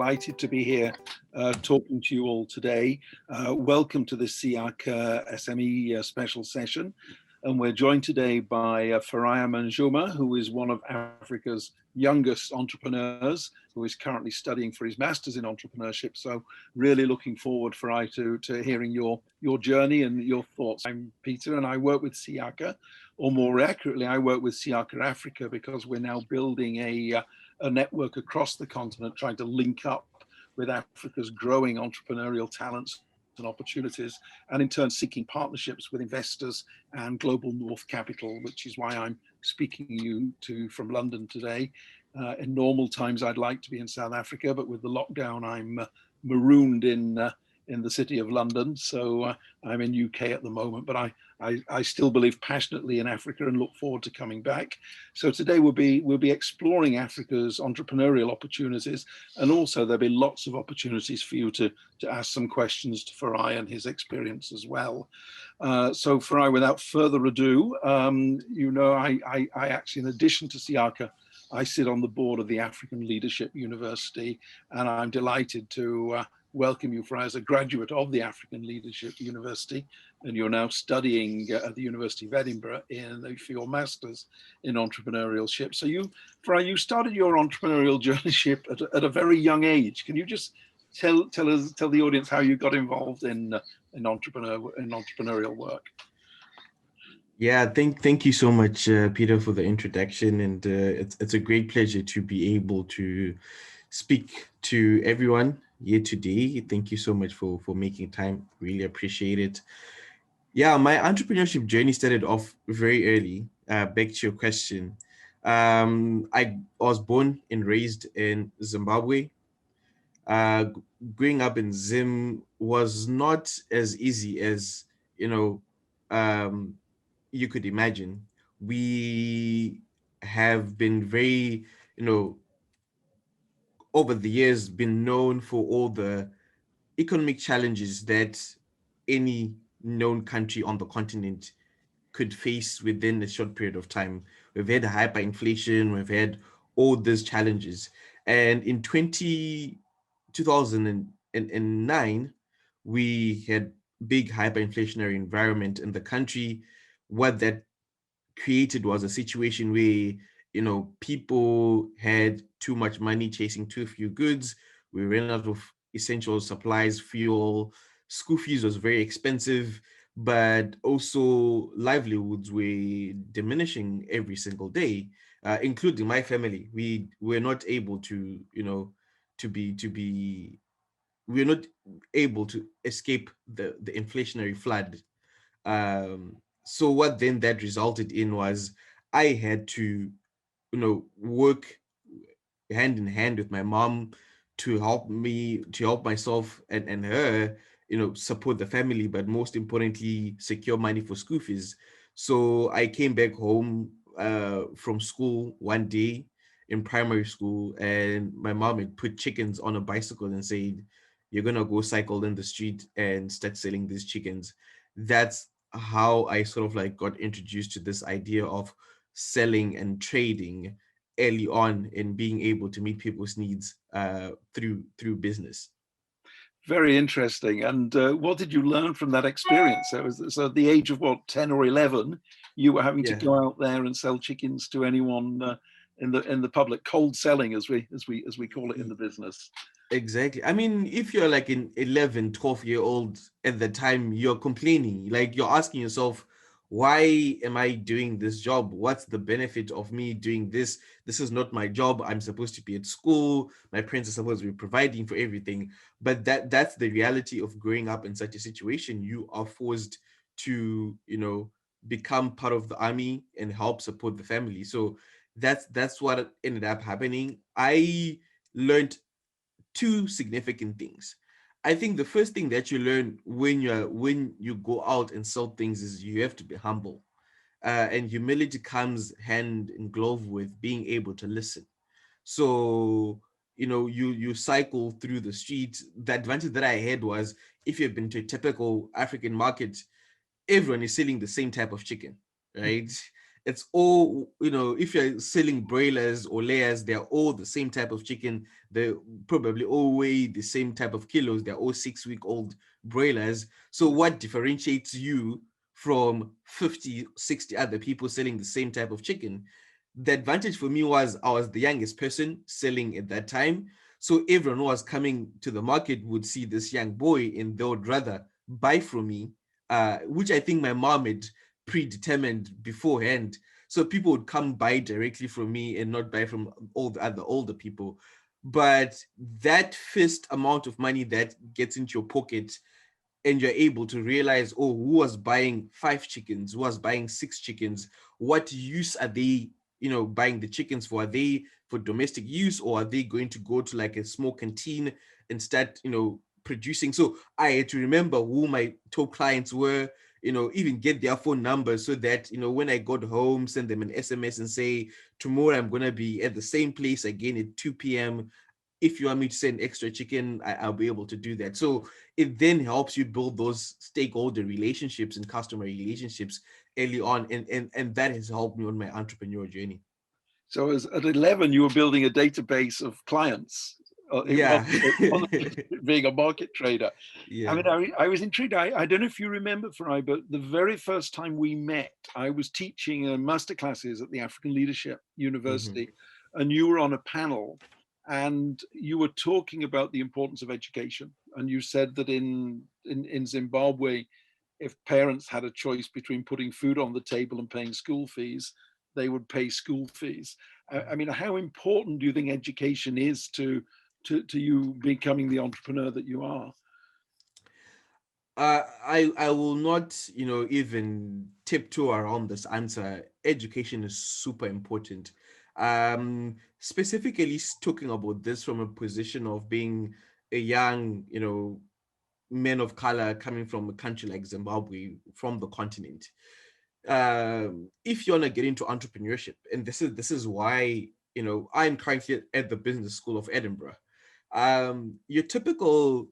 delighted to be here talking to you all today. Welcome to the Siyakha SME special session. And we're joined today by Farai Munjoma, who is one of Africa's youngest entrepreneurs, who is currently studying for his master's in entrepreneurship. So really looking forward, Farai, to hearing your journey and your thoughts. I'm Peter and I work with Siyakha, or more accurately, I work with Siyakha Africa, because we're now building a network across the continent, trying to link up with Africa's growing entrepreneurial talents and opportunities, and in turn seeking partnerships with investors and global North capital, which is why I'm speaking you to from London today. In normal times, I'd like to be in South Africa, but with the lockdown, I'm marooned in the city of London. So I'm in UK at the moment, but I still believe passionately in Africa and look forward to coming back. So today we'll be exploring Africa's entrepreneurial opportunities, and also there'll be lots of opportunities for you to ask some questions to Farai and his experience as well. So Farai, without further ado, I actually, in addition to Siyakha, I sit on the board of the African Leadership University, and I'm delighted to welcome you, Farai, as a graduate of the African Leadership University, and you're now studying at the University of Edinburgh for your master's in entrepreneurship. So Farai, you started your entrepreneurial journey at a very young age. Can you just tell the audience how you got involved in entrepreneurial work? Yeah, thank you so much, Peter, for the introduction, and it's a great pleasure to be able to speak to everyone here today. Thank you so much for making time. Really appreciate it. Yeah, my entrepreneurship journey started off very early. Back to your question, I was born and raised in Zimbabwe. Growing up in Zim was not as easy as you could imagine. We have been very, over the years, been known for all the economic challenges that any known country on the continent could face within a short period of time. We've had hyperinflation, we've had all these challenges. And in 2009, we had big hyperinflationary environment in the country. What that created was a situation where, people had too much money chasing too few goods. We ran out of essential supplies, fuel, school fees was very expensive, but also livelihoods were diminishing every single day, including my family. We were not able to, we were not able to escape the inflationary flood. So what then that resulted in was I had to, work hand in hand with my mom to help myself and her, support the family, but most importantly, secure money for school fees. So I came back home from school one day in primary school, and my mom had put chickens on a bicycle and said, "You're gonna go cycle in the street and start selling these chickens." That's how I sort of like got introduced to this idea of selling and trading early on, and being able to meet people's needs through business. Very interesting. And what did you learn from that experience? So at the age of what, 10 or 11, you were having to go out there and sell chickens to anyone in the public, cold selling, as we call it in the business. Exactly. I mean, if you're like an 11, 12-year-old at the time, you're complaining, like you're asking yourself, why am I doing this job? What's the benefit of me doing this? This is not my job. I'm supposed to be at school. My parents are supposed to be providing for everything. But that's the reality of growing up in such a situation. You are forced to, become part of the army and help support the family. So that's what ended up happening. I learned two significant things. I think the first thing that you learn when you go out and sell things is you have to be humble, and humility comes hand in glove with being able to listen. So you cycle through the street. The advantage that I had was, if you've been to a typical African market, everyone is selling the same type of chicken, right? it's all, if you're selling broilers or layers, they're all the same type of chicken. They probably all weigh the same type of kilos. They're all 6-week-old broilers. So what differentiates you from 50, 60 other people selling the same type of chicken? The advantage for me was I was the youngest person selling at that time. So everyone who was coming to the market would see this young boy and they would rather buy from me, which I think my mom had predetermined beforehand. So people would come buy directly from me and not buy from all the other older people. But that first amount of money that gets into your pocket, and you're able to realize, oh, who was buying 5 chickens, who was buying 6 chickens, what use are they, buying the chickens for? Are they for domestic use, or are they going to go to like a small canteen and start, producing? So I had to remember who my top clients were, even get their phone numbers so that, when I got home, send them an SMS and say, tomorrow I'm going to be at the same place again at 2 p.m. If you want me to send extra chicken, I'll be able to do that. So it then helps you build those stakeholder relationships and customer relationships early on. And that has helped me on my entrepreneur journey. So as at 11, you were building a database of clients. Yeah. Being a market trader. Yeah. I mean, I was intrigued. I don't know if you remember, Farai, but the very first time we met, I was teaching master classes at the African Leadership University, and you were on a panel, and you were talking about the importance of education. And you said that in Zimbabwe, if parents had a choice between putting food on the table and paying school fees, they would pay school fees. I mean, how important do you think education is to you becoming the entrepreneur that you are? I will not, even tiptoe around this answer. Education is super important. Specifically talking about this from a position of being a young, man of color coming from a country like Zimbabwe, from the continent. If you want to get into entrepreneurship, and this is why, I'm currently at the Business School of Edinburgh. Your typical,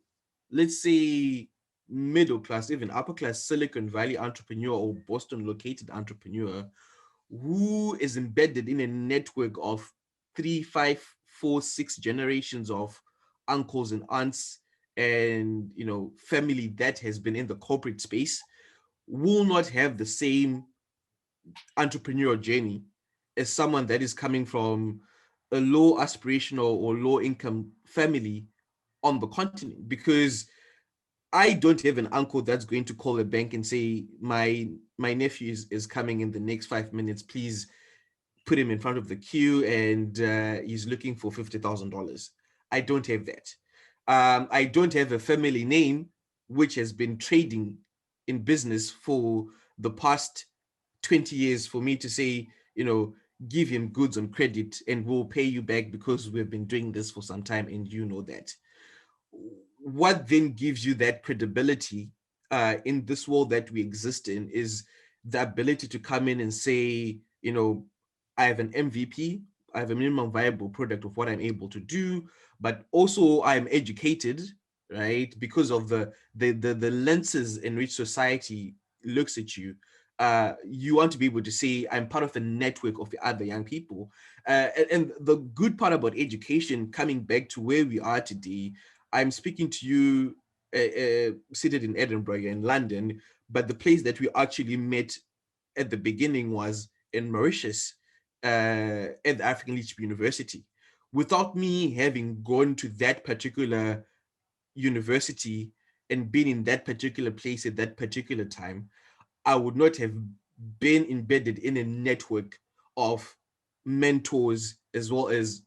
let's say, middle class, even upper class Silicon Valley entrepreneur or Boston located entrepreneur who is embedded in a network of 3, 5, 4, 6 generations of uncles and aunts and, family that has been in the corporate space will not have the same entrepreneurial journey as someone that is coming from a low aspirational or low income family on the continent. Because I don't have an uncle that's going to call a bank and say, my nephew is coming in the next 5 minutes, please put him in front of the queue, and he's looking for $50,000. I don't have that. I don't have a family name which has been trading in business for the past 20 years for me to say, give him goods on credit and we'll pay you back because we've been doing this for some time and you know that. What then gives you that credibility in this world that we exist in is the ability to come in and say, I have an MVP, I have a minimum viable product of what I'm able to do, but also I'm educated, right? Because of the lenses in which society looks at you. You want to be able to say, I'm part of a network of other young people. And the good part about education, coming back to where we are today, I'm speaking to you seated in Edinburgh, in London, but the place that we actually met at the beginning was in Mauritius, at the African Leadership University. Without me having gone to that particular university and been in that particular place at that particular time, I would not have been embedded in a network of mentors as well as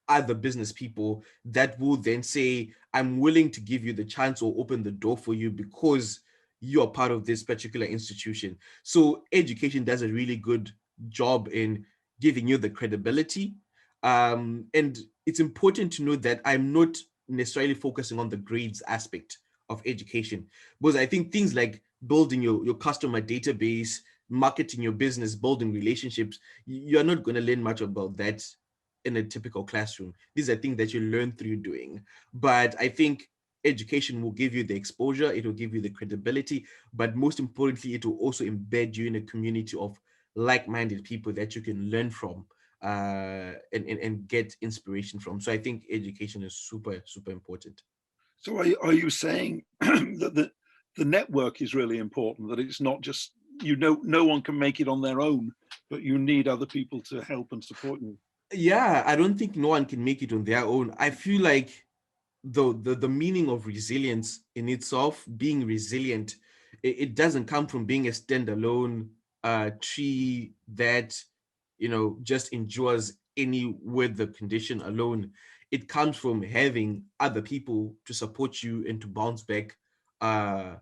other business people that will then say, I'm willing to give you the chance or open the door for you because you are part of this particular institution. So education does a really good job in giving you the credibility. And it's important to know that I'm not necessarily focusing on the grades aspect of education, because I think things like building your customer database, marketing your business, building relationships, you're not going to learn much about that in a typical classroom. These are things that you learn through doing. But I think education will give you the exposure, it will give you the credibility, but most importantly, it will also embed you in a community of like-minded people that you can learn from and get inspiration from. So I think education is super, super important. So are you saying that the network is really important, that it's not just, no one can make it on their own, but you need other people to help and support you? Yeah, I don't think no one can make it on their own. I feel like the meaning of resilience in itself, being resilient, it doesn't come from being a standalone tree that just endures any weather condition alone. It comes from having other people to support you and to bounce back uh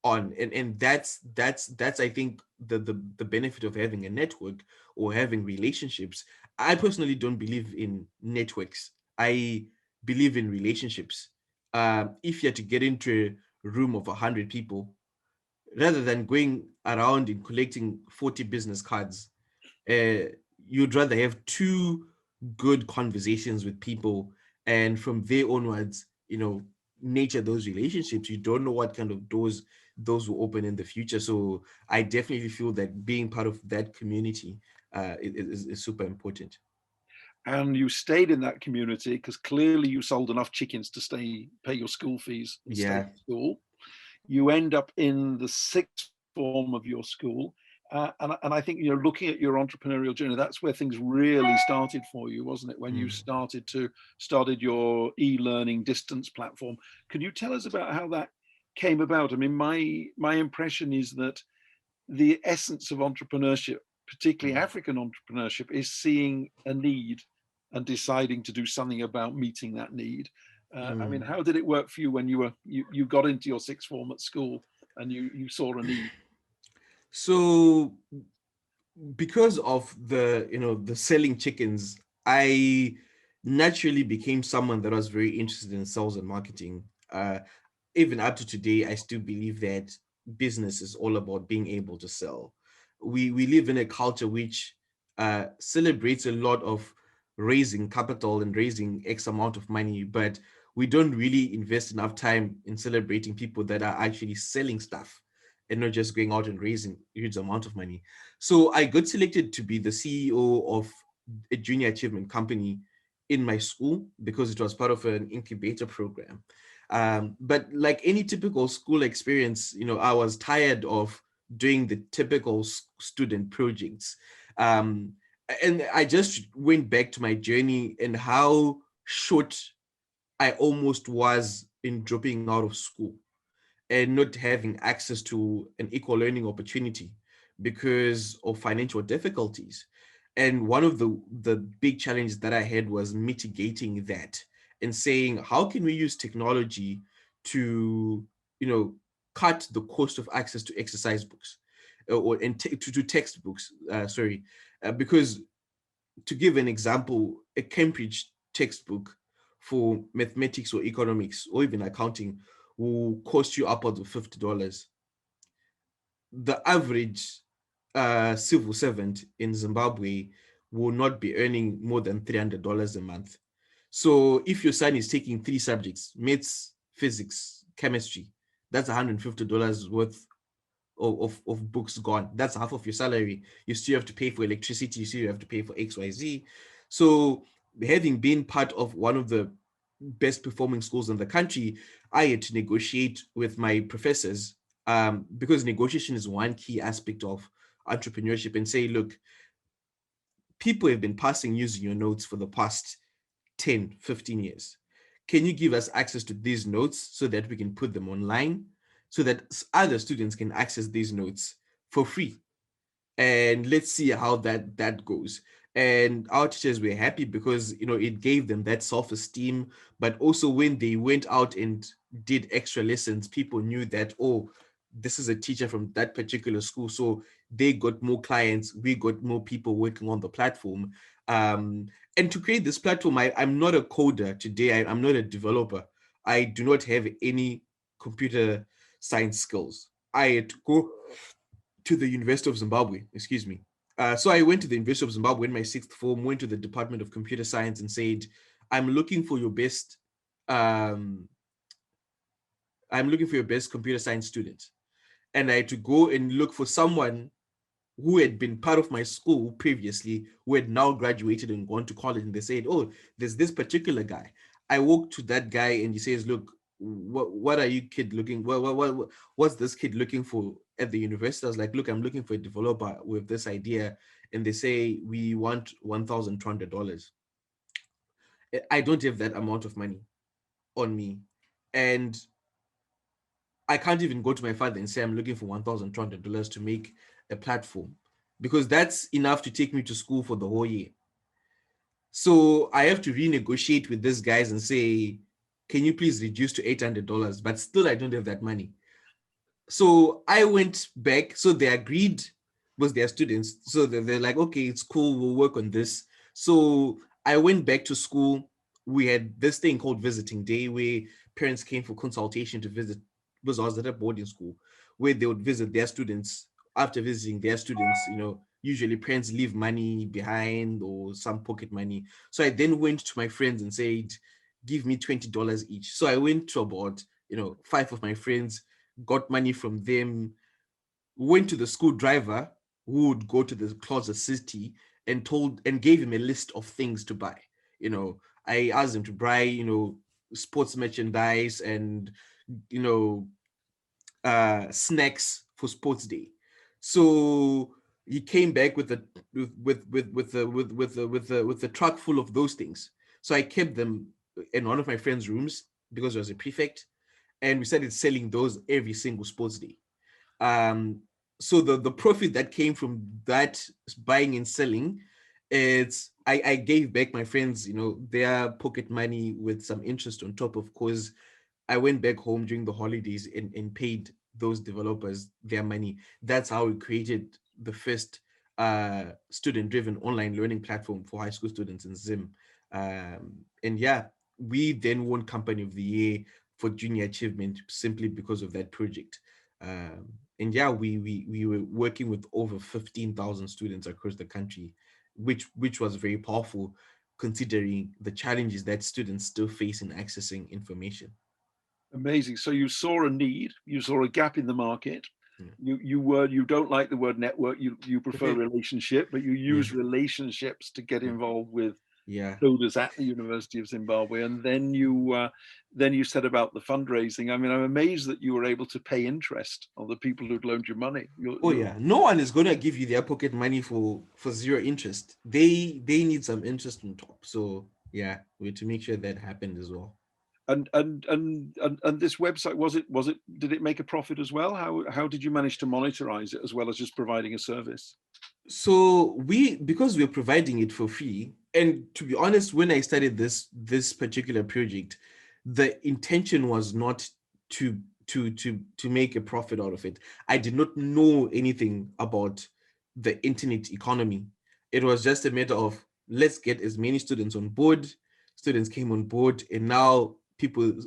on. And that's I think the benefit of having a network or having relationships. I personally don't believe in networks. I believe in relationships. If you had to get into a room of 100 people, rather than going around and collecting 40 business cards, uh, you'd rather have two good conversations with people, and from there onwards, nature those relationships. You don't know what kind of doors those will open in the future. So I definitely feel that being part of that community is super important. And you stayed in that community because clearly you sold enough chickens to pay your school fees and stay Yeah. in school. You end up in the sixth form of your school. And I think, looking at your entrepreneurial journey, that's where things really started for you, wasn't it? When you Mm. started your e-learning distance platform. Can you tell us about how that came about? I mean, my impression is that the essence of entrepreneurship, particularly Mm. African entrepreneurship, is seeing a need and deciding to do something about meeting that need. I mean, Mm. how did it work for you when you got into your sixth form at school and you saw a need? So because of the selling chickens, I naturally became someone that was very interested in sales and marketing. Even up to today, I still believe that business is all about being able to sell. We live in a culture which celebrates a lot of raising capital and raising X amount of money, but we don't really invest enough time in celebrating people that are actually selling stuff and not just going out and raising huge amount of money. So I got selected to be the CEO of a junior achievement company in my school because it was part of an incubator program. But like any typical school experience, I was tired of doing the typical student projects. Um, and I just went back to my journey and how short I almost was in dropping out of school and not having access to an equal learning opportunity because of financial difficulties. And one of the big challenges that I had was mitigating that and saying, how can we use technology to, cut the cost of access to exercise books to textbooks, because to give an example, a Cambridge textbook for mathematics or economics or even accounting will cost you upwards of $50. The average civil servant in Zimbabwe will not be earning more than $300 a month. So if your son is taking three subjects, maths, physics, chemistry, that's $150 worth of books gone. That's half of your salary. You still have to pay for electricity, you still have to pay for XYZ. So having been part of one of the best performing schools in the country, I had to negotiate with my professors, because negotiation is one key aspect of entrepreneurship, and say, look, people have been passing using your notes for the past 10, 15 years. Can you give us access to these notes so that we can put them online so that other students can access these notes for free? And let's see how that goes. And our teachers were happy because it gave them that self-esteem. But also when they went out and did extra lessons, people knew that, oh, this is a teacher from that particular school, so they got more clients, we got more people working on the platform. And to create this platform, I'm not a coder today. I'm not a developer. I do not have any computer science skills. I had to go to the University of Zimbabwe, excuse me. So I went to the University of Zimbabwe in my sixth form, went to the Department of Computer Science and said, I'm looking for your best, um, I'm looking for your best computer science student. And I had to go and look for someone who had been part of my school previously, who had now graduated and gone to college, and they said, oh, there's this particular guy. I walked to that guy and he says, look, what are you kid looking, what's this kid looking for at the university? I was like, look, I'm looking for a developer with this idea. And they say, we want $1,200. I don't have that amount of money on me. And I can't even go to my father and say I'm looking for $1,200 to make a platform, because that's enough to take me to school for the whole year. So I have to renegotiate with these guys and say, can you please reduce to $800? But still, I don't have that money. So I went back. So they agreed with their students. So they're like, okay, it's cool. We'll work on this. So I went back to school. We had this thing called visiting day, where parents came for consultation to visit, because I was at a boarding school, where they would visit their students. After visiting their students, usually parents leave money behind or some pocket money. So I then went to my friends and said, give me $20 each. So I went to about, 5 of my friends, got money from them, went to the school driver who would go to the closet city and gave him a list of things to buy. I asked him to buy, sports merchandise and, snacks for sports day. So he came back with the truck full of those things. So I kept them in one of my friend's rooms because I was a prefect, and we started selling those every single sports day. So the profit that came from that buying and selling, I gave back my friends, their pocket money with some interest on top, of course. I went back home during the holidays and paid those developers their money. That's how we created the first student-driven online learning platform for high school students in Zim. And yeah, we then won Company of the Year for junior achievement simply because of that project. And yeah, we were working with over 15,000 students across the country, which was very powerful considering the challenges that students still face in accessing information. Amazing. So you saw a need, you saw a gap in the market. Yeah. You don't like the word network, you prefer relationship, but you Yeah. use relationships to get involved with Yeah. builders at the University of Zimbabwe, and then you said about the fundraising. I mean, I'm amazed that you were able to pay interest on the people who'd loaned you money. Oh yeah, no one is gonna give you their pocket money for zero interest. They need some interest on top. So yeah, we had to make sure that happened as well. And this website, did it make a profit as well? How did you manage to monetize it as well as just providing a service? So because we're providing it for free, and to be honest, when I started this particular project, the intention was not to make a profit out of it. I did not know anything about the internet economy. It was just a matter of, let's get as many students on board. Students came on board, and now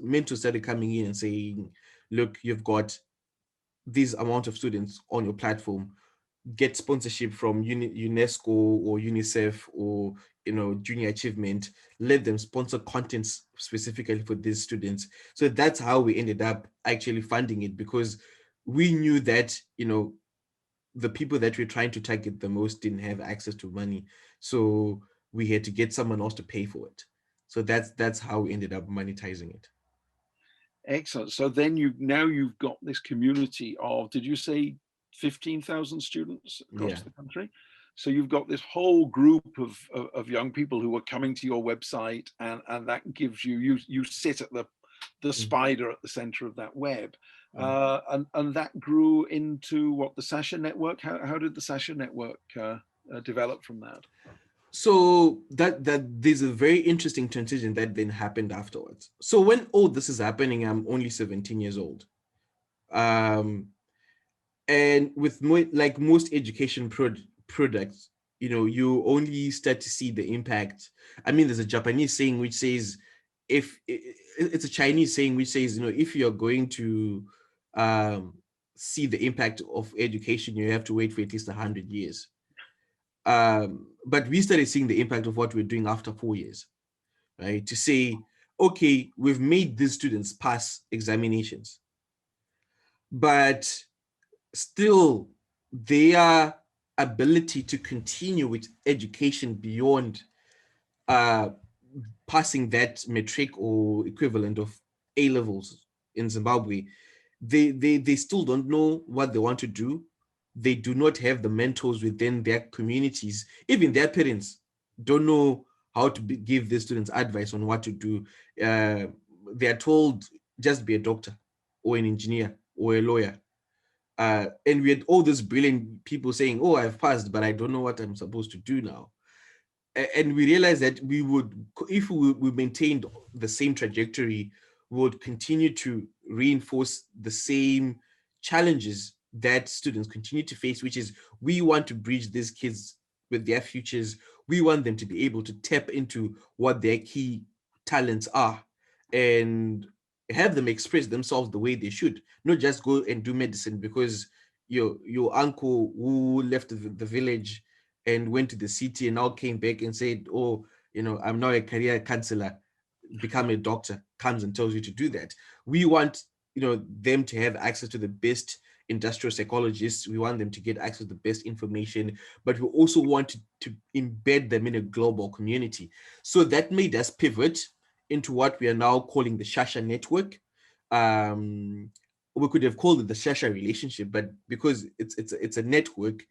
mentors started coming in and saying, look, you've got this amount of students on your platform, get sponsorship from UNESCO or UNICEF or junior achievement, let them sponsor content specifically for these students. So that's how we ended up actually funding it, because we knew that the people that we're trying to target the most didn't have access to money, so we had to get someone else to pay for it. So that's how we ended up monetizing it. Excellent. So then you've got this community of, did you say 15,000 students Yeah. across the country? So you've got this whole group of young people who are coming to your website, and that gives you sit at the spider at the center of that web. And that grew into what, the Shasha Network? How did the Shasha Network develop from that? So that there's a very interesting transition that then happened afterwards. So when all this is happening, I'm only 17 years old. And with like most education products, you only start to see the impact. I mean, there's a Japanese saying which says, it's a Chinese saying which says, if you're going to see the impact of education, you have to wait for at least 100 years. But we started seeing the impact of what we're doing after 4 years, right? To say, okay, we've made these students pass examinations, but still they are ability to continue with education beyond passing that metric or equivalent of A levels in Zimbabwe, they still don't know what they want to do. They do not have the mentors within their communities. Even their parents don't know how to give their students advice on what to do. They are told just be a doctor or an engineer or a lawyer. And we had all these brilliant people saying, oh, I've passed, but I don't know what I'm supposed to do now. And we realized that we would, if we maintained the same trajectory, we would continue to reinforce the same challenges that students continue to face, which is we want to bridge these kids with their futures. We want them to be able to tap into what their key talents are and have them express themselves the way they should, not just go and do medicine because your uncle who left the village and went to the city and now came back and said, oh, I'm now a career counselor, become a doctor, comes and tells you to do that. We want, them to have access to the best industrial psychologists. We want them to get access to the best information, but we also want to embed them in a global community. So that made us pivot into what we are now calling the Shasha Network. We could have called it the Shasha relationship, but because it's a network,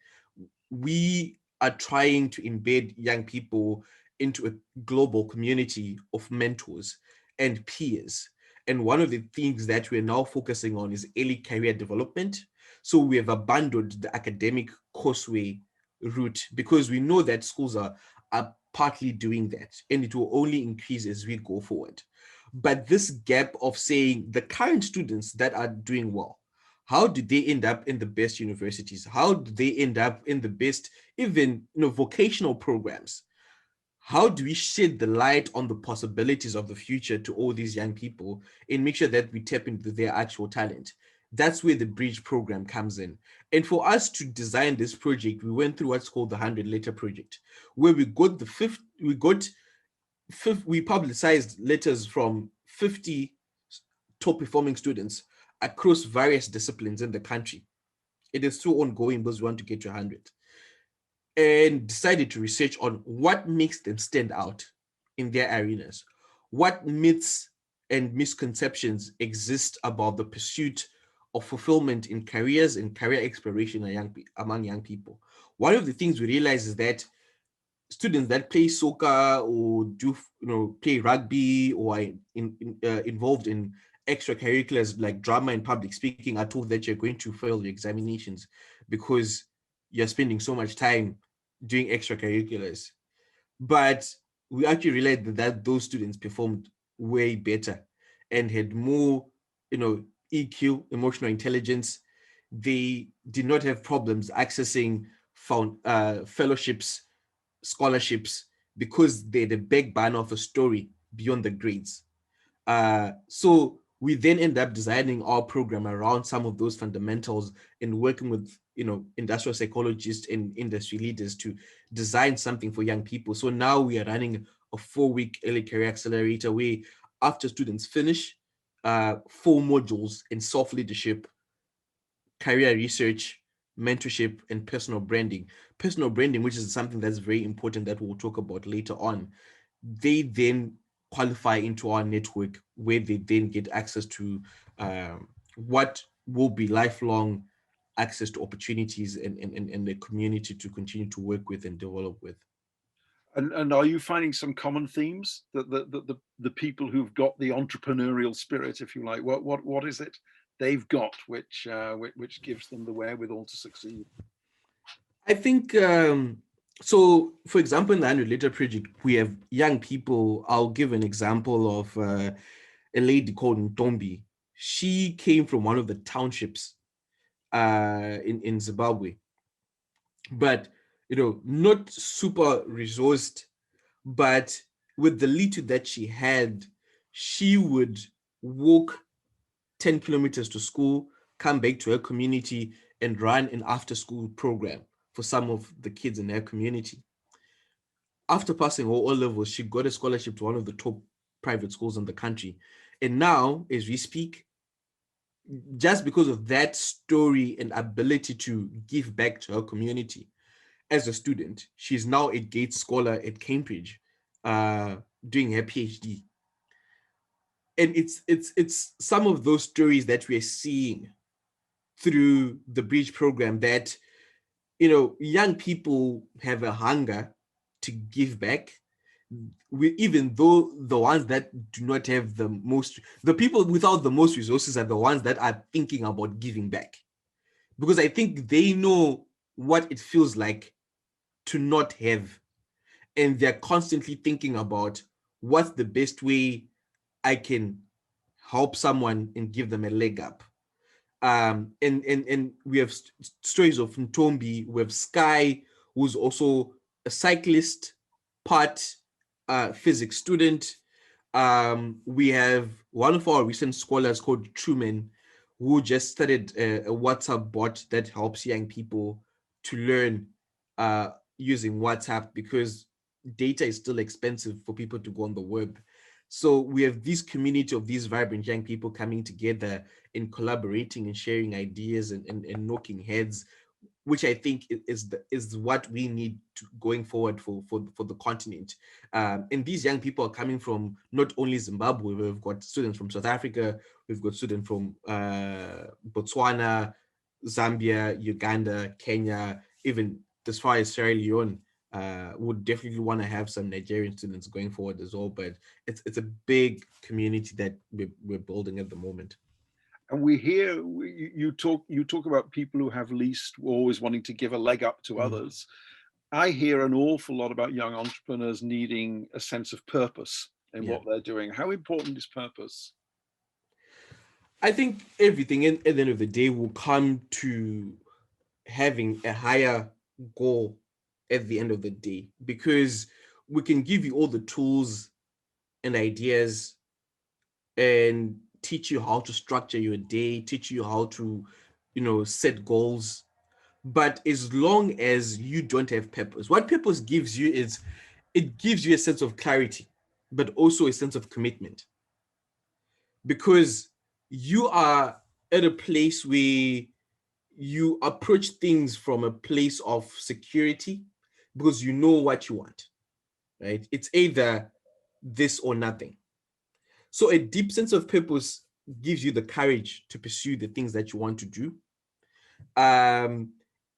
we are trying to embed young people into a global community of mentors and peers. And one of the things that we're now focusing on is early career development. So we have abandoned the academic courseway route because we know that schools are partly doing that, and it will only increase as we go forward. But this gap of saying the current students that are doing well, how do they end up in the best universities? How do they end up in the best, even vocational programs? How do we shed the light on the possibilities of the future to all these young people and make sure that we tap into their actual talent? That's where the Bridge program comes in. And for us to design this project, we went through what's called the 100-letter project, where we publicized letters from 50 top performing students across various disciplines in the country. It is still ongoing because we want to get to 100. And decided to research on what makes them stand out in their arenas. What myths and misconceptions exist about the pursuit of fulfillment in careers and career exploration among young people. One of the things we realize is that students that play soccer or do play rugby or are involved in extracurriculars like drama and public speaking are told that you're going to fail your examinations because you're spending so much time doing extracurriculars. But we actually realized that those students performed way better and had more EQ, emotional intelligence. They did not have problems accessing fellowships, scholarships, because they had a big banner of a story beyond the grades. So we then end up designing our program around some of those fundamentals and working with industrial psychologists and industry leaders to design something for young people. So now we are running a 4-week early career accelerator where after students finish 4 modules in self-leadership, career research, mentorship, and personal branding. Personal branding, which is something that's very important that we'll talk about later on. They then qualify into our network where they then get access to what will be lifelong access to opportunities and the community to continue to work with and develop with. And are you finding some common themes that the people who've got the entrepreneurial spirit, if you like, what is it they've got which gives them the wherewithal to succeed? I think so. For example, in the 100-letter project, we have young people. I'll give an example of a lady called Ntombi. She came from one of the townships in Zimbabwe, but not super resourced. But with the little that she had, she would walk 10 kilometers to school, come back to her community, and run an after-school program for some of the kids in her community. After passing all levels, she got a scholarship to one of the top private schools in the country. And now, as we speak, just because of that story and ability to give back to her community, as a student. She's now a Gates Scholar at Cambridge, doing her PhD. And it's some of those stories that we're seeing through the Bridge program, that, you know, young people have a hunger to give back. Even though the ones that do not have the people without the most resources are the ones that are thinking about giving back, because I think they know what it feels like to not have, and they're constantly thinking about what's the best way I can help someone and give them a leg up. And we have stories of Ntombi. We have Sky, who's also a cyclist, part physics student. We have one of our recent scholars called Truman, who just started a WhatsApp bot that helps young people to learn using WhatsApp, because data is still expensive for people to go on the web. So we have this community of these vibrant young people coming together and collaborating and sharing ideas and knocking heads, which I think is what we need going forward for the continent. And these young people are coming from not only Zimbabwe. We've got students from South Africa, we've got students from Botswana, Zambia, Uganda, Kenya, even as far as Sierra Leone. Would definitely want to have some Nigerian students going forward as well. But it's a big community that we're building at the moment. And we hear you talk about people who have least, always wanting to give a leg up to others. I hear an awful lot about young entrepreneurs needing a sense of purpose in what they're doing. How important is purpose? I think everything at the end of the day will come to having a higher goal at the end of the day, because we can give you all the tools and ideas and teach you how to structure your day, teach you how to, you know, set goals. But as long as you don't have purpose, what purpose gives you is, it gives you a sense of clarity, but also a sense of commitment, because you are at a place where you approach things from a place of security, because you know what you want, right? It's either this or nothing. So a deep sense of purpose gives you the courage to pursue the things that you want to do.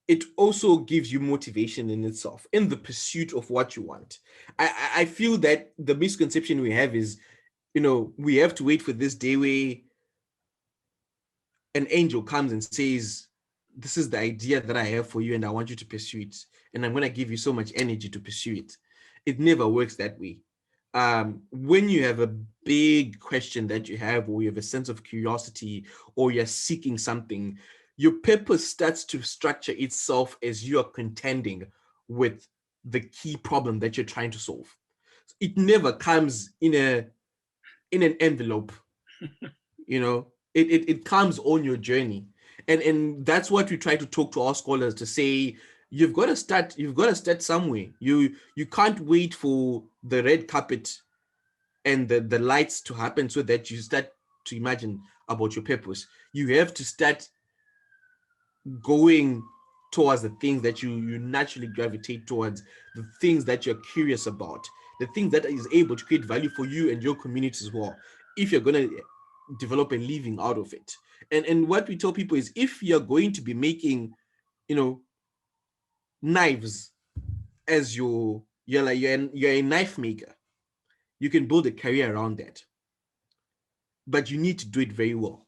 It also gives you motivation in itself, in the pursuit of what you want. I feel that the misconception we have is, you know, we have to wait for this day where an angel comes and says, this is the idea that I have for you and I want you to pursue it, and I'm going to give you so much energy to pursue it. It never works that way. When you have a big question that you have, or you have a sense of curiosity, or you're seeking something, your purpose starts to structure itself as you are contending with the key problem that you're trying to solve. It never comes in an envelope. You know, it comes on your journey. And that's what we try to talk to our scholars to say, you've got to start somewhere. You can't wait for the red carpet and the lights to happen so that you start to imagine about your purpose. You have to start going towards the things that you naturally gravitate towards, the things that you're curious about, the things that is able to create value for you and your community as well, if you're going to develop a living out of it. And what we tell people is, if you're going to be making, you know, knives as you're a knife maker, you can build a career around that, but you need to do it very well,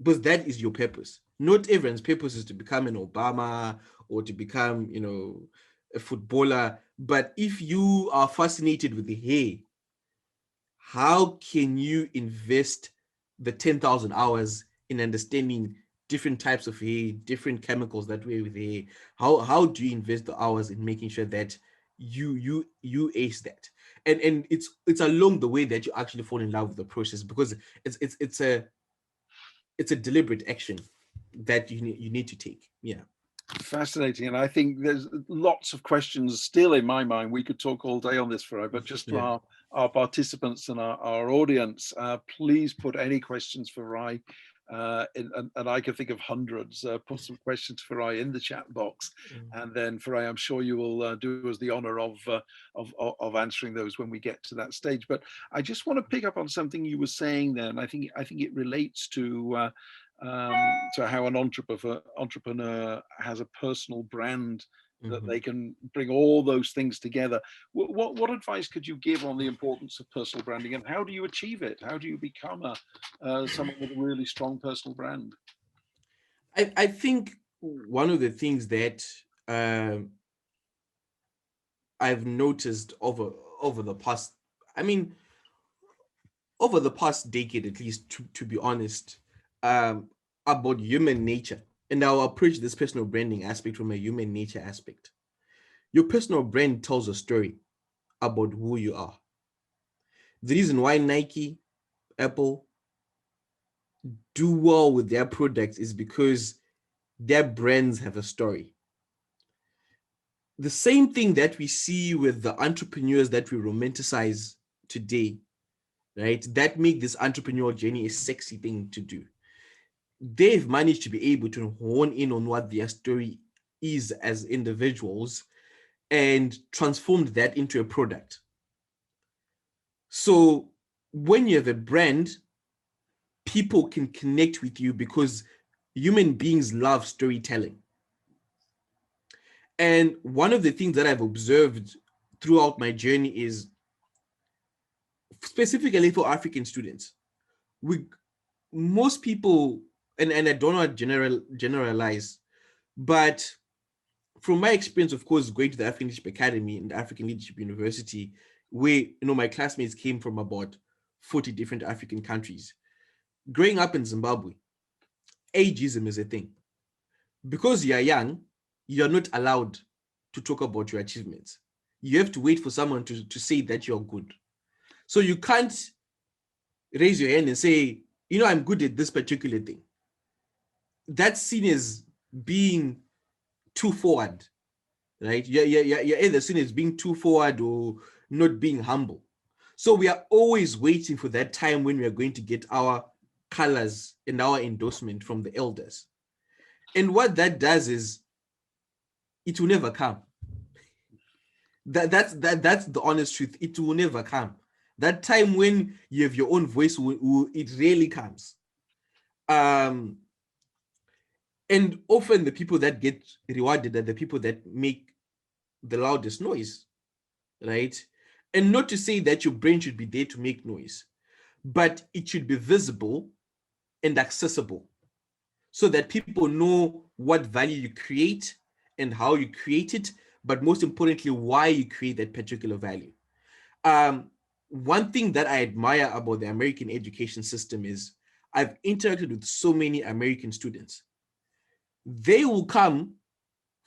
because that is your purpose. Not everyone's purpose is to become an Obama or to become, you know, a footballer. But if you are fascinated with the hair, how can you invest the 10,000 hours in understanding different types of hair, different chemicals that way with hair? How do you invest the hours in making sure that you ace that? And it's along the way that you actually fall in love with the process, because it's a deliberate action that you need to take. Yeah. Fascinating. And I think there's lots of questions still in my mind. We could talk all day on this, Farai, but just to our participants and our audience, please put any questions for Farai and I can think of hundreds. Put some questions for Farai in the chat box, and then Farai, I'm sure you will do us the honor of answering those when we get to that stage. But I just want to pick up on something you were saying there, and I think it relates to how an entrepreneur has a personal brand that they can bring all those things together. What advice could you give on the importance of personal branding, and how do you achieve it? How do you become someone with a really strong personal brand? I think one of the things that I've noticed over the past, over the past decade at least, to be honest, about human nature, and I'll approach this personal branding aspect from a human nature aspect. Your personal brand tells a story about who you are. The reason why Nike, Apple do well with their products is because their brands have a story. The same thing that we see with the entrepreneurs that we romanticize today, right? That make this entrepreneurial journey a sexy thing to do. They've managed to be able to hone in on what their story is as individuals and transformed that into a product. So when you have a brand, people can connect with you because human beings love storytelling. And one of the things that I've observed throughout my journey is, specifically for African students, most people, and I don't want to generalize, but from my experience, of course, going to the African Leadership Academy and the African Leadership University, where my classmates came from about 40 different African countries. Growing up in Zimbabwe, ageism is a thing. Because you are young, you are not allowed to talk about your achievements. You have to wait for someone to say that you're good. So you can't raise your hand and say, I'm good at this particular thing. That's seen as being too forward, right? You're either seen as being too forward or not being humble. So we are always waiting for that time when we are going to get our colors and our endorsement from the elders. And what that does is it will never come. That's the honest truth. It will never come. That time when you have your own voice, it rarely comes. And often the people that get rewarded are the people that make the loudest noise, right? And not to say that your brain should be there to make noise, but it should be visible and accessible so that people know what value you create and how you create it, but most importantly, why you create that particular value. One thing that I admire about the American education system is I've interacted with so many American students. They will come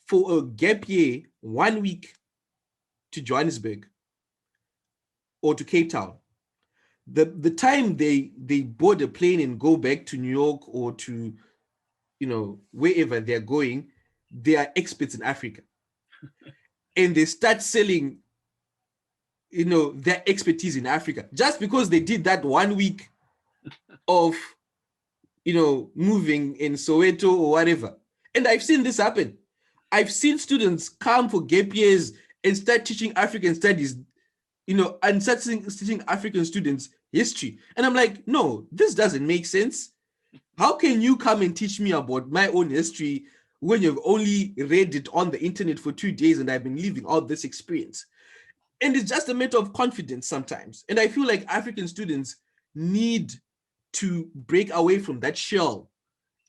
for a gap year 1 week to Johannesburg or to Cape Town. The time they board a plane and go back to New York or to wherever they're going, they are experts in Africa. And they start selling their expertise in Africa just because they did that 1 week of moving in Soweto or whatever. And I've seen this happen. I've seen students come for gap years and start teaching African studies, and start teaching African students history. And I'm like, no, this doesn't make sense. How can you come and teach me about my own history when you've only read it on the internet for 2 days and I've been living all this experience? And it's just a matter of confidence sometimes. And I feel like African students need to break away from that shell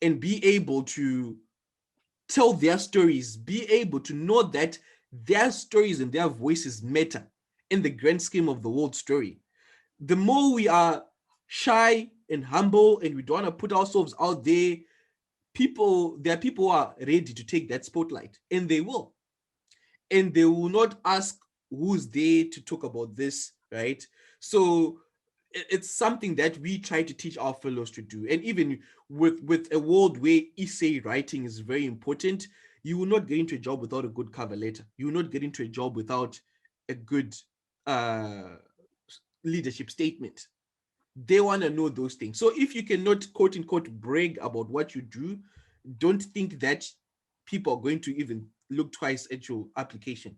and be able to tell their stories, be able to know that their stories and their voices matter in the grand scheme of the world story. The more we are shy and humble and we don't want to put ourselves out there, there are people who are ready to take that spotlight, and they will. And they will not ask who's there to talk about this, right? So it's something that we try to teach our fellows to do. And even with a world where essay writing is very important, you will not get into a job without a good cover letter. You will not get into a job without a good leadership statement. They want to know those things. So if you cannot, quote unquote, brag about what you do, don't think that people are going to even look twice at your application.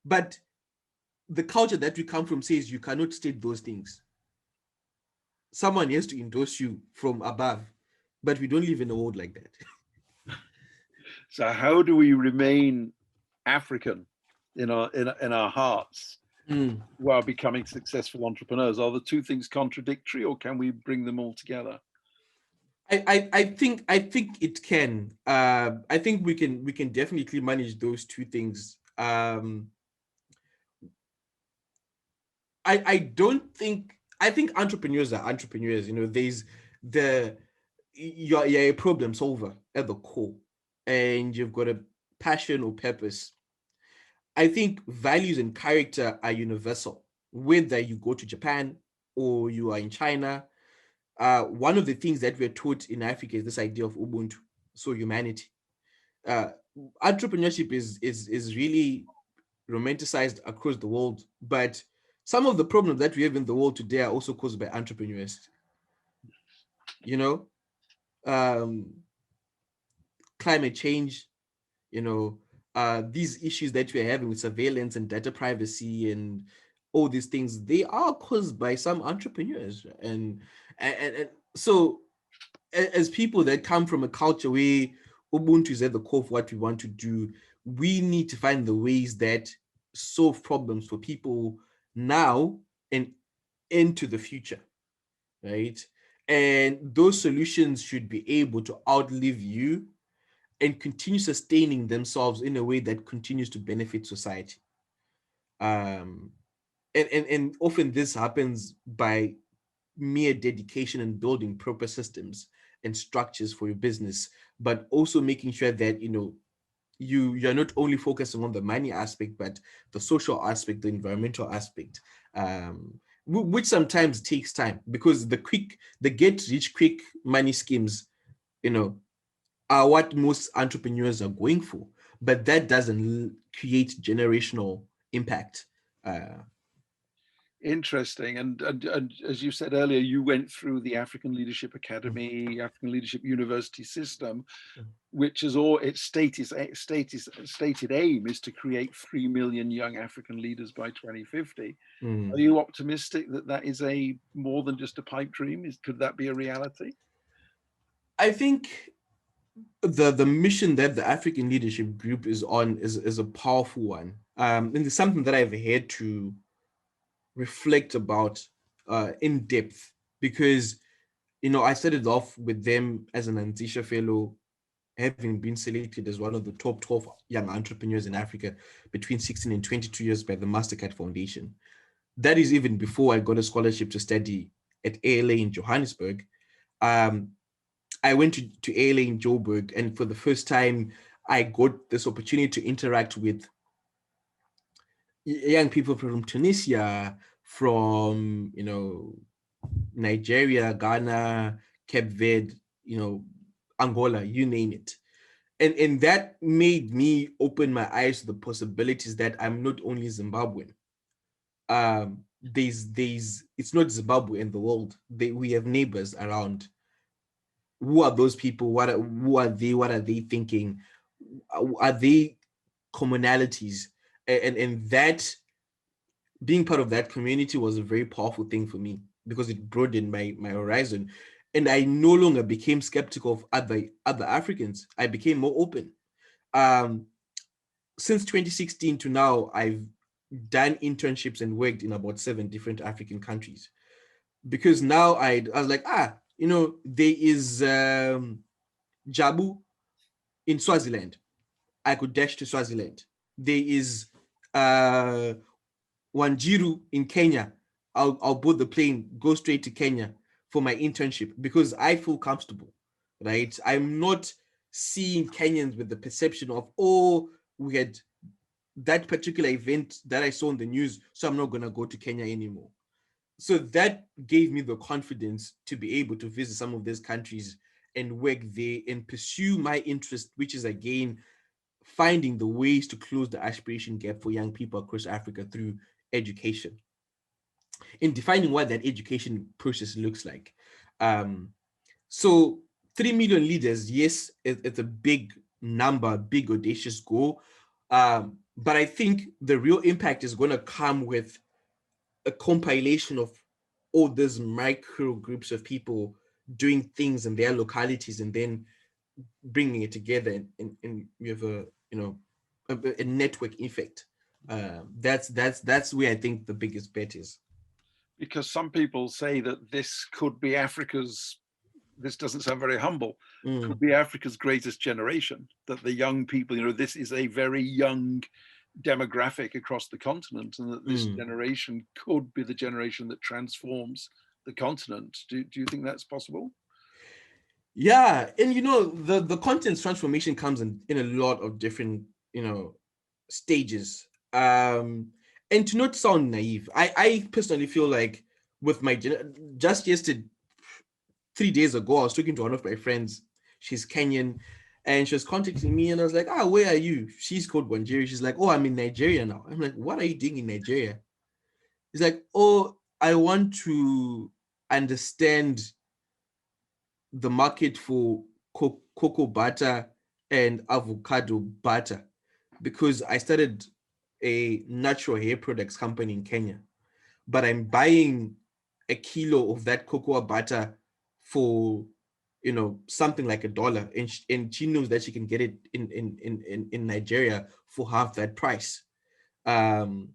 But the culture that we come from says you cannot state those things. Someone has to endorse you from above, but we don't live in a world like that. So how do we remain African in our hearts while becoming successful entrepreneurs? Are the two things contradictory, or can we bring them all together? I think it can. I think we can definitely manage those two things. I think entrepreneurs are entrepreneurs. You know, there's you're a problem solver at the core, and you've got a passion or purpose. I think values and character are universal, whether you go to Japan or you are in China. One of the things that we're taught in Africa is this idea of Ubuntu, so humanity. Uh, Entrepreneurship is really romanticized across the world, but some of the problems that we have in the world today are also caused by entrepreneurs. You know, um, climate change, you know, these issues that we're having with surveillance and data privacy and all these things, they are caused by some entrepreneurs. And so as people that come from a culture where Ubuntu is at the core of what we want to do, we need to find the ways that solve problems for people now and into the future, right? And those solutions should be able to outlive you and continue sustaining themselves in a way that continues to benefit society. Um, and often this happens by mere dedication and building proper systems and structures for your business, but also making sure that you're not only focusing on the money aspect, but the social aspect, the environmental aspect, which sometimes takes time because the get rich quick money schemes, you know, are what most entrepreneurs are going for, but that doesn't create generational impact. Uh, Interesting. And as you said earlier, you went through the African Leadership Academy, African Leadership University system, which is all its stated aim is to create 3 million young African leaders by 2050. Are you optimistic that that is a more than just a pipe dream? Could that be a reality? I think the mission that the African Leadership Group is on is a powerful one. And it's something that I've had to reflect about in depth because I started off with them as an Antisha Fellow, having been selected as one of the top 12 young entrepreneurs in Africa between 16 and 22 years by the Mastercard Foundation. That is even before I got a scholarship to study at ALA in Johannesburg. I went to ALA in Joburg, and for the first time, I got this opportunity to interact with young people from Tunisia, from Nigeria, Ghana, Cape Verde, Angola, you name it. And that made me open my eyes to the possibilities that I'm not only Zimbabwean. There's it's not Zimbabwe in the world. We have neighbors around. Who are those people? Who are they? What are they thinking? Are they commonalities? And that being part of that community was a very powerful thing for me because it broadened my horizon. And I no longer became skeptical of other Africans. I became more open. Since 2016 to now, I've done internships and worked in about 7 different African countries. Because now I was like, there is Jabu in Swaziland. I could dash to Swaziland. There is Wanjiru in Kenya. I'll board the plane, go straight to Kenya for my internship because I feel comfortable, right? I'm not seeing Kenyans with the perception of, oh, we had that particular event that I saw in the news, so I'm not going to go to Kenya anymore. So that gave me the confidence to be able to visit some of these countries and work there and pursue my interest, which is again finding the ways to close the aspiration gap for young people across Africa through education. in defining what that education process looks like. So 3 million leaders, yes, it's a big number, big audacious goal. But I think the real impact is going to come with a compilation of all these micro groups of people doing things in their localities and then bringing it together, and you have a, you know, a network effect. That's where I think the biggest bet is. Because some people say that this could be Africa's, this doesn't sound very humble, could be Africa's greatest generation, that the young people, you know, this is a very young demographic across the continent, and that this generation could be the generation that transforms the continent. Do you think that's possible? Yeah, and you know, the content transformation comes in a lot of different, you know, stages. And to not sound naive, I personally feel like with my just yesterday, 3 days ago, I was talking to one of my friends. She's Kenyan, and she was contacting me, and I was like, "Ah, where are you?" She's called Nigeria. She's like, "Oh, I'm in Nigeria now." I'm like, "What are you doing in Nigeria?" It's like, "Oh, I want to understand the market for cocoa butter and avocado butter, because I started a natural hair products company in Kenya, but I'm buying a kilo of that cocoa butter for, you know, something like $1, and she knows that she can get it in Nigeria for half that price." Um,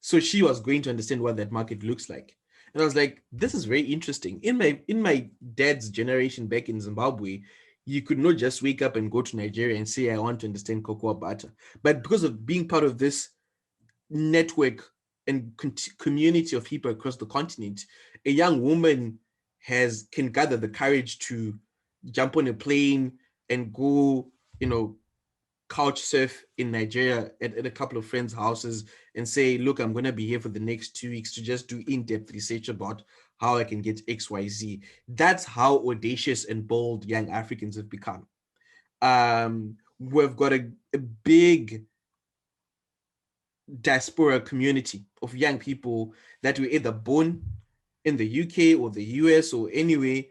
so she was going to understand what that market looks like. And I was like, this is very interesting. In my dad's generation back in Zimbabwe, you could not just wake up and go to Nigeria and say, I want to understand cocoa butter. But because of being part of this network and community of people across the continent, a young woman can gather the courage to jump on a plane and go, you know, couch surf in Nigeria at a couple of friends' houses and say, look, I'm going to be here for the next 2 weeks to just do in-depth research about how I can get XYZ. That's how audacious and bold young Africans have become. We've got a big diaspora community of young people that were either born in the UK or the US or anywhere,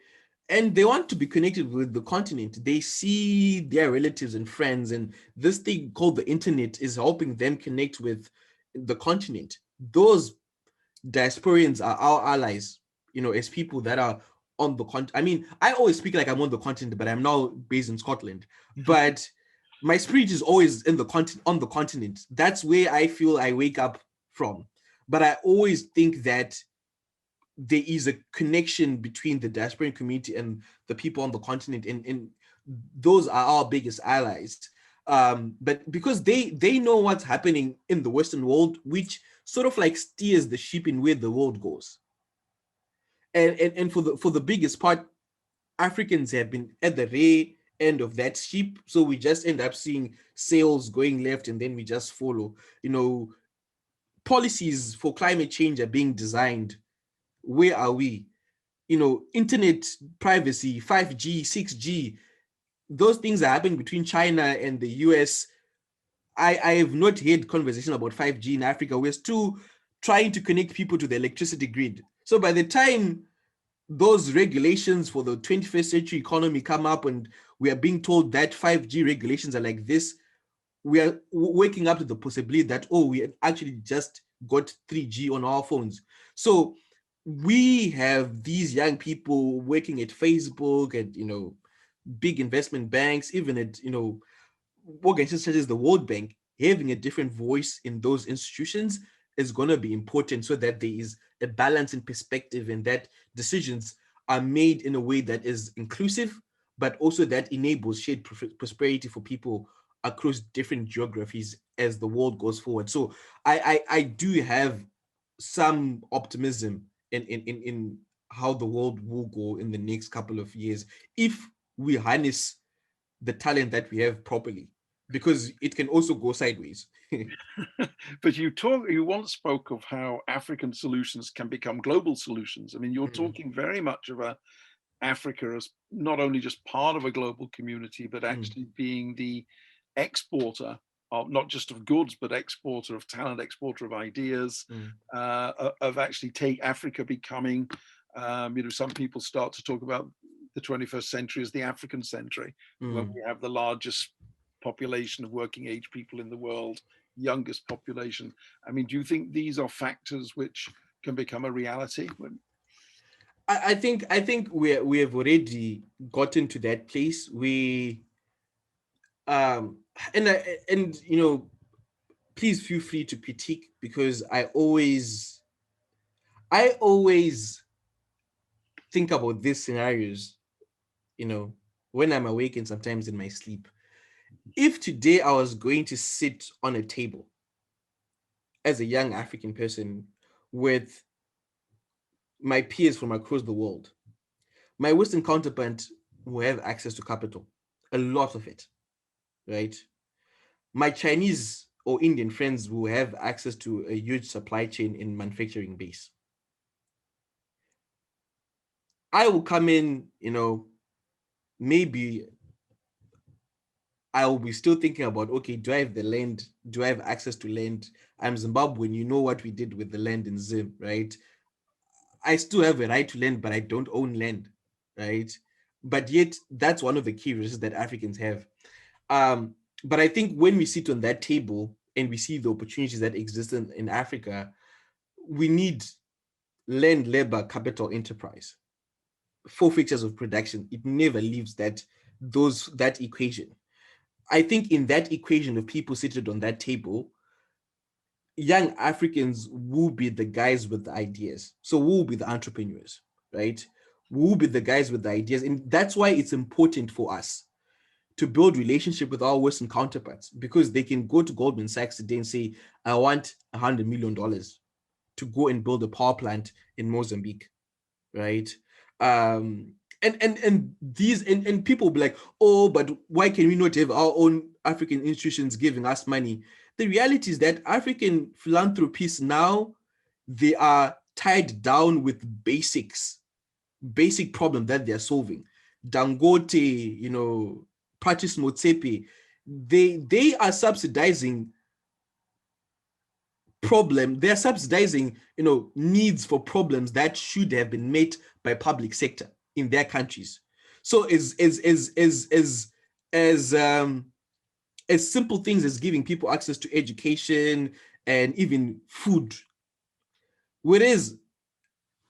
and they want to be connected with the continent. They see their relatives and friends, and this thing called the internet is helping them connect with the continent. Those diasporians are our allies, you know, as people that are on the continent. I mean, I always speak like I'm on the continent, but I'm now based in Scotland. But my spirit is always in the continent, on the continent. That's where I feel I wake up from. But I always think that there is a connection between the diasporian community and the people on the continent, and those are our biggest allies. But because they know what's happening in the Western world, which sort of like steers the ship in where the world goes. And for the biggest part, Africans have been at the rear end of that ship, so we just end up seeing sails going left, and then we just follow. You know, policies for climate change are being designed. Where are we? You know, internet privacy, 5G, 6G, those things are happening between China and the US. I have not heard conversation about 5G in Africa. We're still trying to connect people to the electricity grid. So by the time those regulations for the 21st century economy come up and we are being told that 5G regulations are like this, we are waking up to the possibility that, oh, we actually just got 3G on our phones. So we have these young people working at Facebook and, you know, big investment banks, even at, you know, organizations such as the World Bank. Having a different voice in those institutions is going to be important, so that there is a balance in perspective and that decisions are made in a way that is inclusive, but also that enables shared prosperity for people across different geographies as the world goes forward. So I do have some optimism in how the world will go in the next couple of years if we harness the talent that we have properly, because it can also go sideways. But you once spoke of how African solutions can become global solutions. I mean, you're talking very much about Africa as not only just part of a global community, but actually being the exporter not just of goods, but exporter of talent, exporter of ideas, Mm. of actually take Africa becoming, some people start to talk about the 21st century as the African century, when Mm. we have the largest population of working age people in the world, youngest population. I mean, do you think these are factors which can become a reality? I think we have already gotten to that place. We um and please feel free to critique, because I always think about these scenarios, when I'm awake and sometimes in my sleep. If today I was going to sit on a table as a young African person with my peers from across the world, my Western counterpart will have access to capital, a lot of it, right? My Chinese or Indian friends will have access to a huge supply chain in manufacturing base. I will come in, maybe I will be still thinking about, okay, do I have the land? Do I have access to land? I'm Zimbabwean, you know what we did with the land in Zim, right? I still have a right to land, but I don't own land, right? But yet, that's one of the key risks that Africans have. But I think when we sit on that table and we see the opportunities that exist in Africa, we need land, labor, capital, enterprise. Four features of production. It never leaves that equation. I think in that equation of people seated on that table, young Africans will be the guys with the ideas. So we'll be the entrepreneurs, right? We'll be the guys with the ideas. And that's why it's important for us to build relationship with our Western counterparts, because they can go to Goldman Sachs today and say, I want $100 million to go and build a power plant in Mozambique, right? Um, and people will be like, oh, but why can we not have our own African institutions giving us money? The reality is that African philanthropists now, they are tied down with basic problem that they're solving. Dangote, Patrice Motsepe, they are subsidizing they're subsidizing, needs for problems that should have been met by public sector in their countries. So as simple things as giving people access to education and even food. Whereas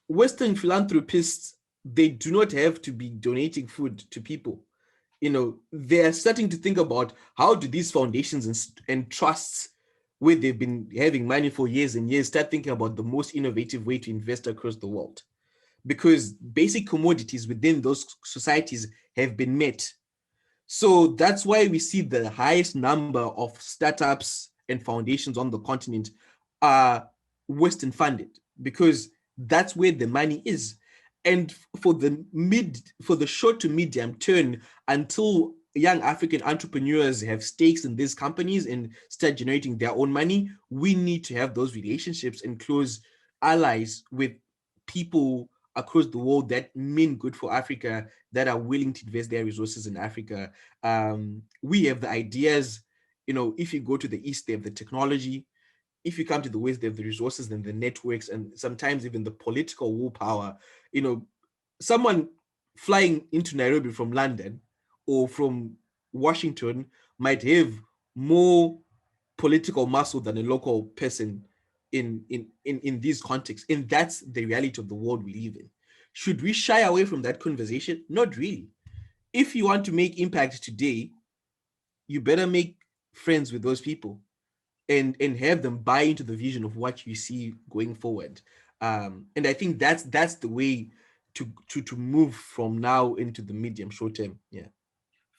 Western philanthropists, they do not have to be donating food to people. They're starting to think about how do these foundations and trusts, where they've been having money for years and years, start thinking about the most innovative way to invest across the world. Because basic commodities within those societies have been met. So that's why we see the highest number of startups and foundations on the continent are Western funded, because that's where the money is. And for the short to medium term, until young African entrepreneurs have stakes in these companies and start generating their own money, we need to have those relationships and close allies with people across the world that mean good for Africa, that are willing to invest their resources in Africa. We have the ideas. If you go to the East, they have the technology. If you come to the West, they have the resources and the networks, and sometimes even the political willpower. Someone flying into Nairobi from London or from Washington might have more political muscle than a local person in these contexts. And that's the reality of the world we live in. Should we shy away from that conversation? Not really. If you want to make impact today, you better make friends with those people and have them buy into the vision of what you see going forward. And I think that's the way to move from now into the medium short term. Yeah.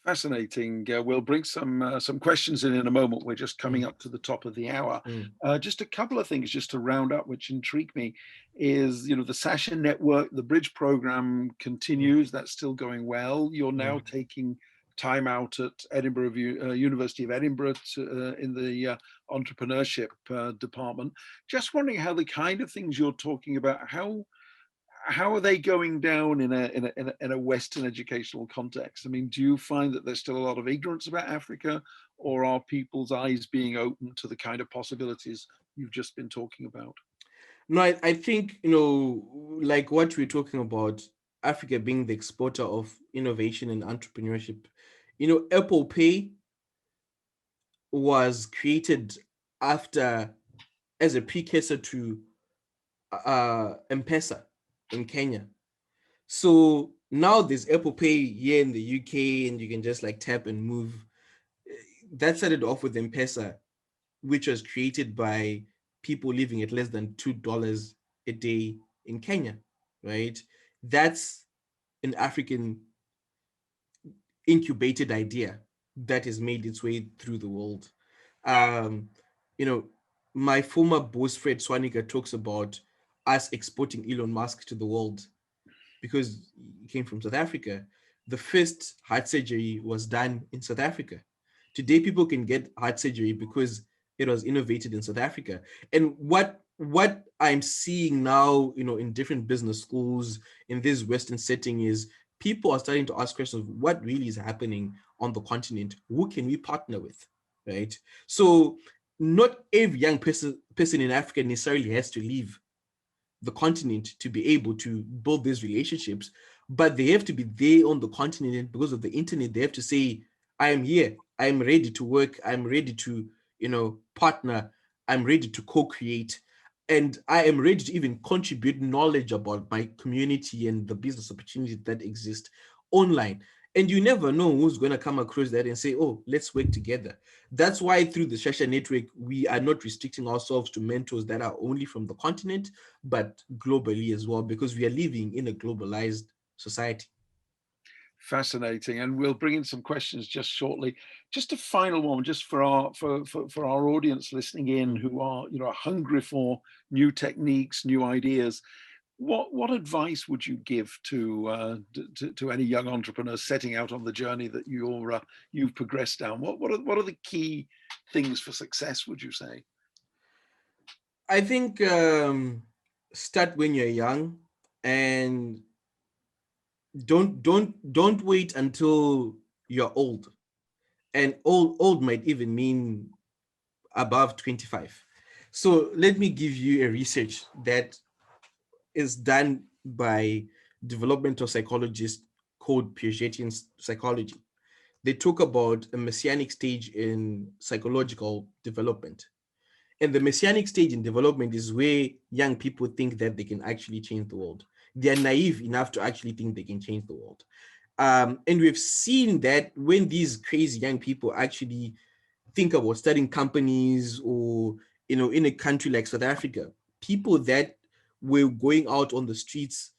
Fascinating. We'll bring some questions in a moment. We're just coming Mm, up to the top of the hour. mm, Just a couple of things just to round up, which intrigue me, is the Shasha Network, the Bridge program mm, continues. That's still going well. You're now mm. taking time out at Edinburgh, University of Edinburgh in the entrepreneurship department. Just wondering how the kind of things you're talking about, how how are they going down in a Western educational context? I mean, do you find that there's still a lot of ignorance about Africa, or are people's eyes being open to the kind of possibilities you've just been talking about? No, I think, you know, like what we're talking about, Africa being the exporter of innovation and entrepreneurship. You know, Apple Pay was created after as a precursor to M-Pesa in Kenya. So now there's Apple Pay here in the UK, and you can just like tap and move. That started off with M-Pesa, which was created by people living at less than $2 a day in Kenya, right? That's an African incubated idea that has made its way through the world. Um, you know, my former boss, Fred Swanika, talks about us exporting Elon Musk to the world because he came from South Africa. The first heart surgery was done in South Africa. Today, people can get heart surgery because it was innovated in South Africa. And what I'm seeing now, you know, in different business schools in this Western setting is people are starting to ask questions of what really is happening on the continent. Who can we partner with, right? So not every young person in Africa necessarily has to leave the continent to be able to build these relationships, but they have to be there on the continent. And because of the internet, they have to say, I am here, I'm ready to work, I'm ready to, you know, partner, I'm ready to co-create, and I am ready to even contribute knowledge about my community and the business opportunities that exist online. And you never know who's going to come across that and say, oh, let's work together. That's why through the Shasha Network, we are not restricting ourselves to mentors that are only from the continent, but globally as well, because we are living in a globalized society. Fascinating, and we'll bring in some questions just shortly. Just a final one, just for our audience listening in, who are, you know, hungry for new techniques, new ideas. What advice would you give to any young entrepreneurs setting out on the journey that you've progressed down? What are the key things for success, would you say? I think start when you're young, and don't wait until you're old. And old might even mean above 25. So let me give you a research that is done by developmental psychologists called Piagetian psychology. They talk about a messianic stage in psychological development. And the messianic stage in development is where young people think that they can actually change the world. They are naive enough to actually think they can change the world. And we've seen that when these crazy young people actually think about starting companies, or, you know, in a country like South Africa, people that were going out on the streets,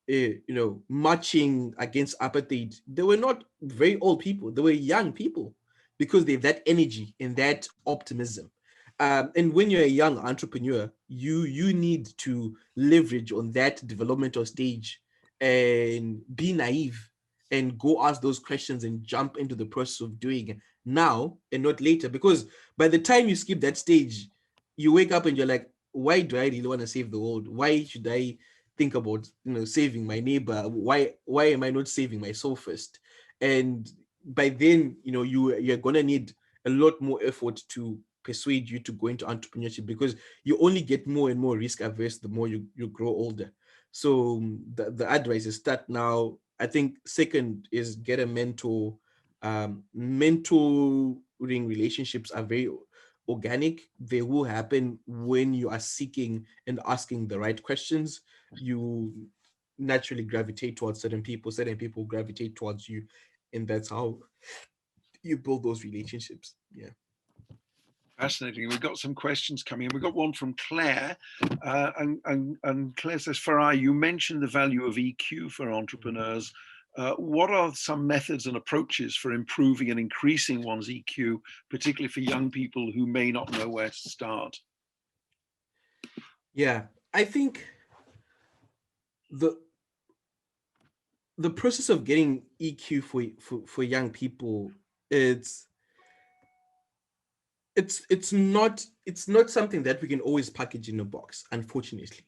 you know, marching against apartheid, they were not very old people, they were young people, because they have that energy and that optimism. And when you're a young entrepreneur, you need to leverage on that developmental stage and be naive and go ask those questions and jump into the process of doing it now and not later. Because by the time you skip that stage, you wake up and you're like, why do I really want to save the world? Why should I think about, you know, saving my neighbor? Why am I not saving myself first? And by then, you know, you're gonna need a lot more effort to persuade you to go into entrepreneurship, because you only get more and more risk averse the more you grow older. So the advice is start now. I think second is get a mentor. Mentoring relationships are very organic. They will happen when you are seeking and asking the right questions. You naturally gravitate towards certain people gravitate towards you, and that's how you build those relationships. Yeah. Fascinating. We've got some questions coming in. We've got one from Claire, and Claire says, Farai, you mentioned the value of EQ for entrepreneurs. What are some methods and approaches for improving and increasing one's EQ, particularly for young people who may not know where to start? Yeah, I think the process of getting EQ for young people, it's not something that we can always package in a box, unfortunately.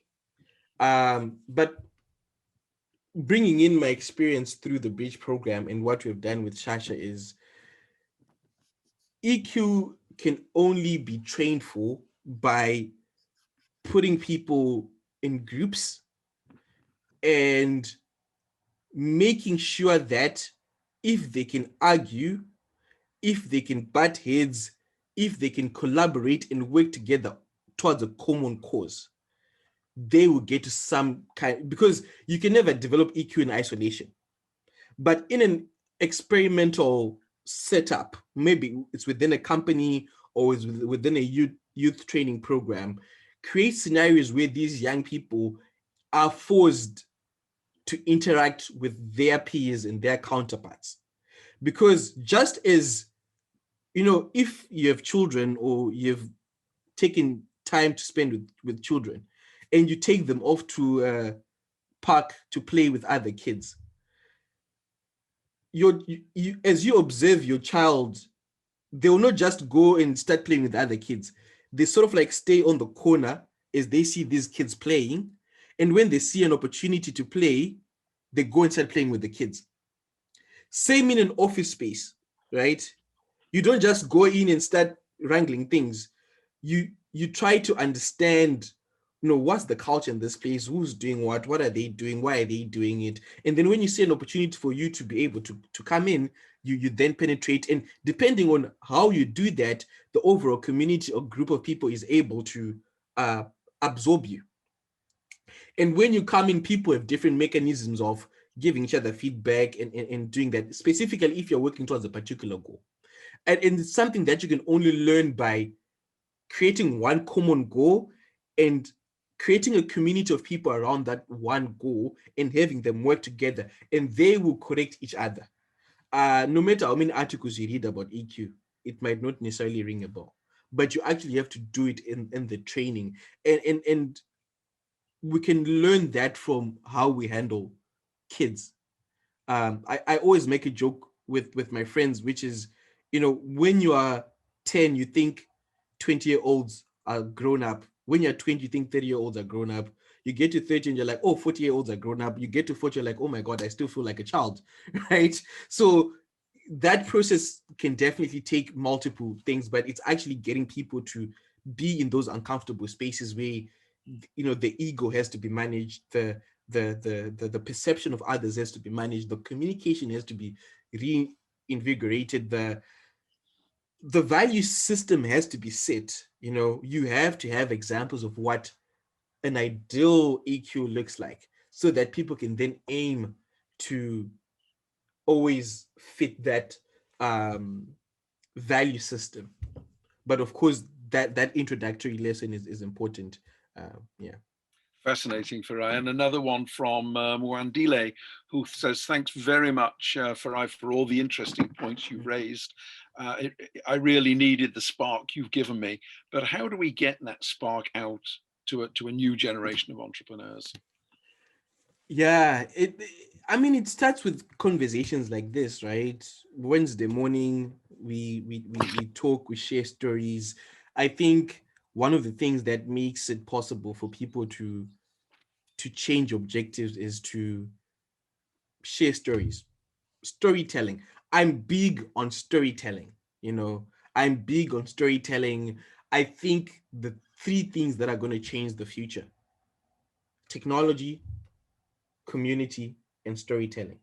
But bringing in my experience through the Bridge program and what we've done with Shasha is EQ can only be trained for by putting people in groups and making sure that if they can argue, if they can butt heads, if they can collaborate and work together towards a common cause, they will get to some kind, because you can never develop EQ in isolation. But in an experimental setup, maybe it's within a company or it's within a youth training program, create scenarios where these young people are forced to interact with their peers and their counterparts. Because just as, if you have children or you've taken time to spend with children and you take them off to a park to play with other kids, as you observe your child, they will not just go and start playing with other kids. They sort of like stay on the corner as they see these kids playing. And when they see an opportunity to play, they go and start playing with the kids. Same in an office space, right? You don't just go in and start wrangling things. You try to understand, what's the culture in this place, who's doing what are they doing, why are they doing it? And then when you see an opportunity for you to be able to come in, you then penetrate. And depending on how you do that, the overall community or group of people is able to absorb you. And when you come in, people have different mechanisms of giving each other feedback and doing that, specifically if you're working towards a particular goal. And it's something that you can only learn by creating one common goal and creating a community of people around that one goal and having them work together, and they will correct each other. No matter how many articles you read about EQ, it might not necessarily ring a bell, but you actually have to do it in the training. And we can learn that from how we handle kids. I always make a joke with my friends, which is, when you are 10, you think 20-year-olds are grown up. When you're 20, you think 30-year-olds are grown up. You get to 30 and you're like, oh, 40-year-olds are grown up. You get to 40, you're like, oh my God, I still feel like a child, right? So that process can definitely take multiple things, but it's actually getting people to be in those uncomfortable spaces where, the ego has to be managed, the perception of others has to be managed, the communication has to be reinvigorated, the value system has to be set. You have to have examples of what an ideal EQ looks like so that people can then aim to always fit that value system. But of course, that introductory lesson is important. Yeah. Fascinating, Farai. And another one from Mwandile, who says, thanks very much, Farai, for all the interesting points you've raised. I really needed the spark you've given me. But how do we get that spark out to a new generation of entrepreneurs? Yeah, it starts with conversations like this, right? Wednesday morning, we talk, we share stories. I think one of the things that makes it possible for people to change objectives is to share stories, storytelling. I'm big on storytelling, I'm big on storytelling. I think the three things that are going to change the future: technology, community, and storytelling.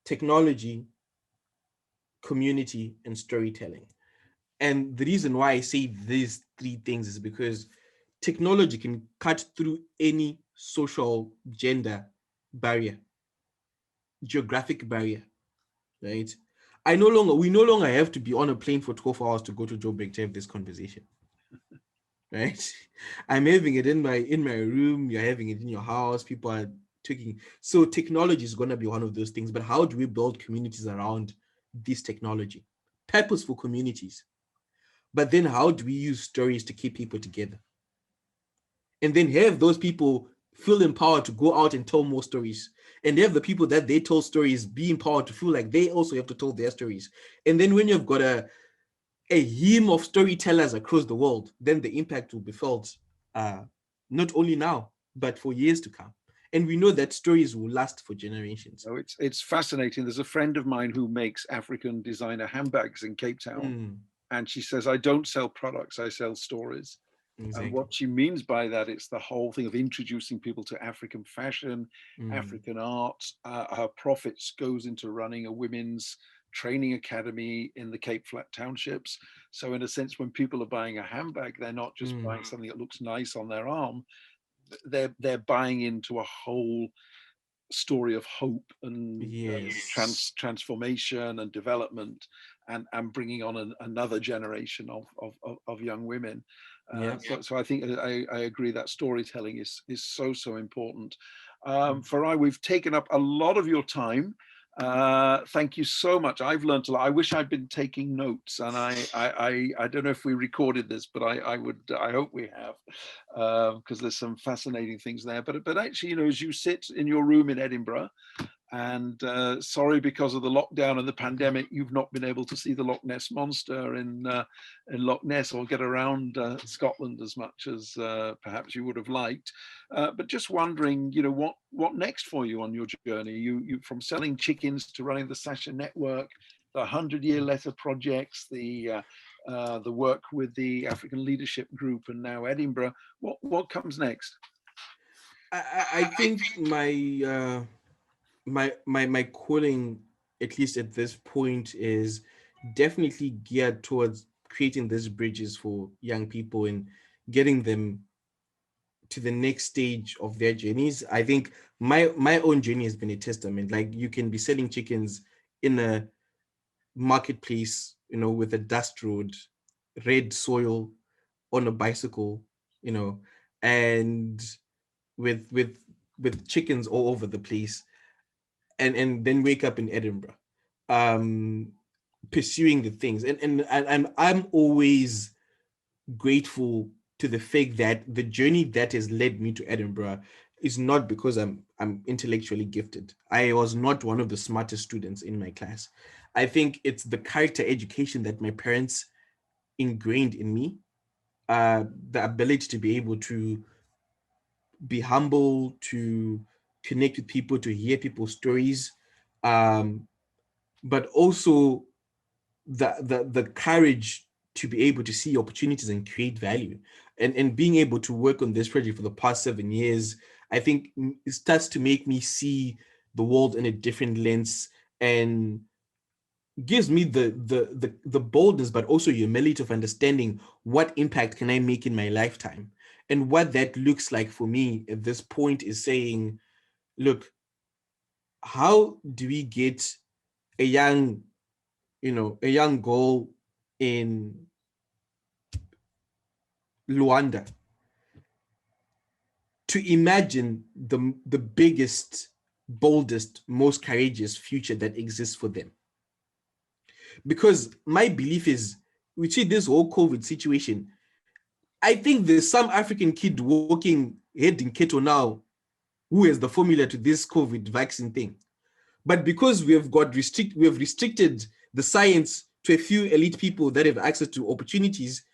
Technology, community, and storytelling. And the reason why I say these three things is because technology can cut through any social, gender barrier, geographic barrier, right? We no longer have to be on a plane for 12 hours to go to Joburg to have this conversation, right? I'm having it in my room, you're having it in your house, people are taking. So technology is going to be one of those things, but how do we build communities around this technology? Purposeful communities. But then how do we use stories to keep people together? And then have those people feel empowered to go out and tell more stories. And have the people that they tell stories be empowered to feel like they also have to tell their stories. And then when you've got a hymn of storytellers across the world, then the impact will be felt not only now, but for years to come. And we know that stories will last for generations. Oh, it's fascinating. There's a friend of mine who makes African designer handbags in Cape Town. And she says, I don't sell products, I sell stories. Exactly. And what she means by that, it's the whole thing of introducing people to African fashion, African art. Her profits goes into running a women's training academy in the Cape Flat townships. So in a sense, when people are buying a handbag, they're not just buying something that looks nice on their arm. They're buying into a whole story of hope and transformation and development, and bringing on another generation of young women. So I think I agree that storytelling is so important. Farai, we've taken up a lot of your time. Thank you so much. I've learned a lot. I wish I'd been taking notes, and I don't know if we recorded this, but I hope we have, because there's some fascinating things there. But actually, as you sit in your room in Edinburgh, and sorry, because of the lockdown and the pandemic, you've not been able to see the Loch Ness monster in Loch Ness, or get around Scotland as much as perhaps you would have liked. But just wondering, what next for you on your journey? You from selling chickens to running the Shasha Network, the 100-Year Letter projects, the work with the African Leadership Group, and now Edinburgh. What comes next? I think my calling, at least at this point, is definitely geared towards creating these bridges for young people and getting them to the next stage of their journeys. I think my own journey has been a testament. Like, you can be selling chickens in a marketplace, with a dust road, red soil, on a bicycle, and with chickens all over the place, and then wake up in Edinburgh, pursuing the things. And I'm always grateful to the fact that the journey that has led me to Edinburgh is not because I'm intellectually gifted. I was not one of the smartest students in my class. I think it's the character education that my parents ingrained in me, the ability to be able to be humble, to connect with people, to hear people's stories, but also the courage to be able to see opportunities and create value. And being able to work on this project for the past 7 years, I think it starts to make me see the world in a different lens, and gives me the boldness, but also humility of understanding what impact can I make in my lifetime. And what that looks like for me at this point is saying, look, how do we get a young girl in Luanda to imagine the biggest, boldest, most courageous future that exists for them? Because my belief is, we see this whole COVID situation, I think there's some African kid walking head in keto now who has the formula to this COVID vaccine thing. But because we have restricted the science to a few elite people that have access to opportunities,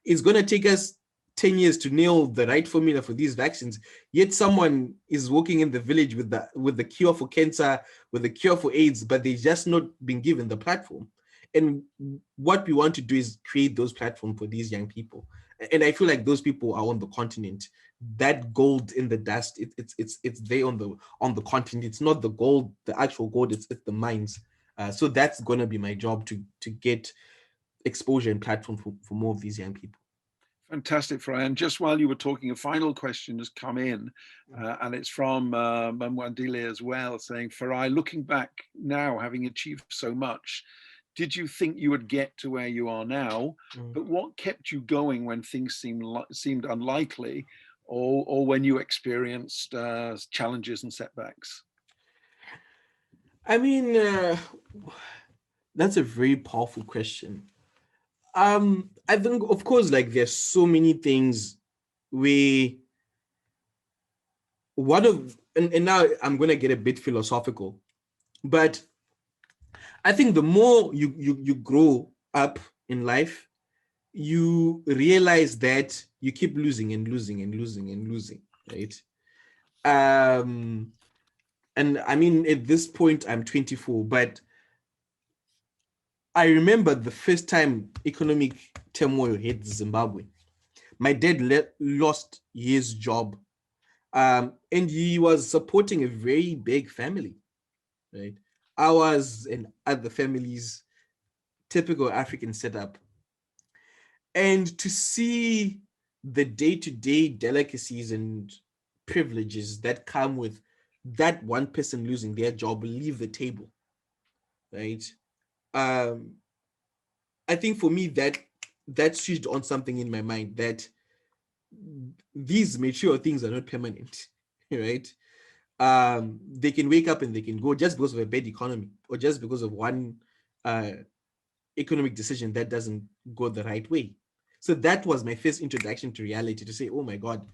it's going to take us 10 years to nail the right formula for these vaccines. Yet someone is walking in the village with the cure for cancer, with the cure for AIDS, but they've just not been given the platform. And what we want to do is create those platforms for these young people. And I feel like those people are on the continent. That gold in the dust, it's there on the continent. It's not the gold, the actual gold, it's the mines. So that's going to be my job, to get exposure and platform for more of these young people. Fantastic, Farai. And just while you were talking, a final question has come in, and it's from Mamwandile as well, saying, Farai, looking back now, having achieved so much, did you think you would get to where you are now? But what kept you going when things seemed unlikely, or when you experienced challenges and setbacks? I mean, that's a very powerful question. I think, of course, like, there's so many things where and now I'm going to get a bit philosophical, but I think the more you grow up in life, you realize that you keep losing and losing and losing and losing, right? And I mean, at this point, I'm 24, but I remember the first time economic turmoil hit Zimbabwe. My dad lost his job, and he was supporting a very big family, right? Ours and other families, typical African setup. And to see the day-to-day delicacies and privileges that come with that one person losing their job, leave the table, right? Um, I think for me that switched on something in my mind, that these mature things are not permanent, right? They can wake up and they can go just because of a bad economy, or just because of one uh, economic decision that doesn't go the right way. So that was my first introduction to reality, to say, oh my God,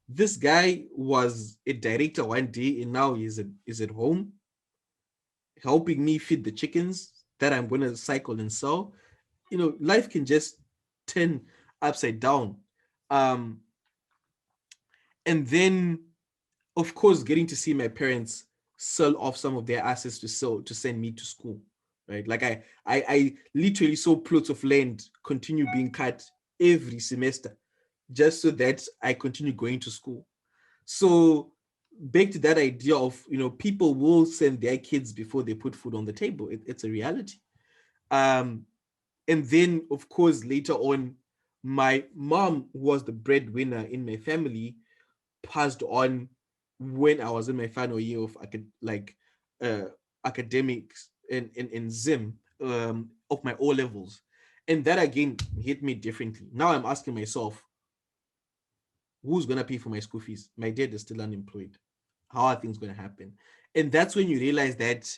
this guy was a director one day and now he's at home helping me feed the chickens that I'm going to cycle and sell. Life can just turn upside down. Um, and then, of course, getting to see my parents sell off some of their assets to send me to school, right? Like I literally saw plots of land continue being cut every semester just so that I continue going to school. So back to that idea of, people will send their kids before they put food on the table. It's a reality. Um, and then, of course, later on, my mom, who was the breadwinner in my family, passed on when I was in my final year of uh, academics in Zim, of my O levels. And that again hit me differently. Now I'm asking myself, who's going to pay for my school fees? My dad is still unemployed. How are things going to happen? And that's when you realize that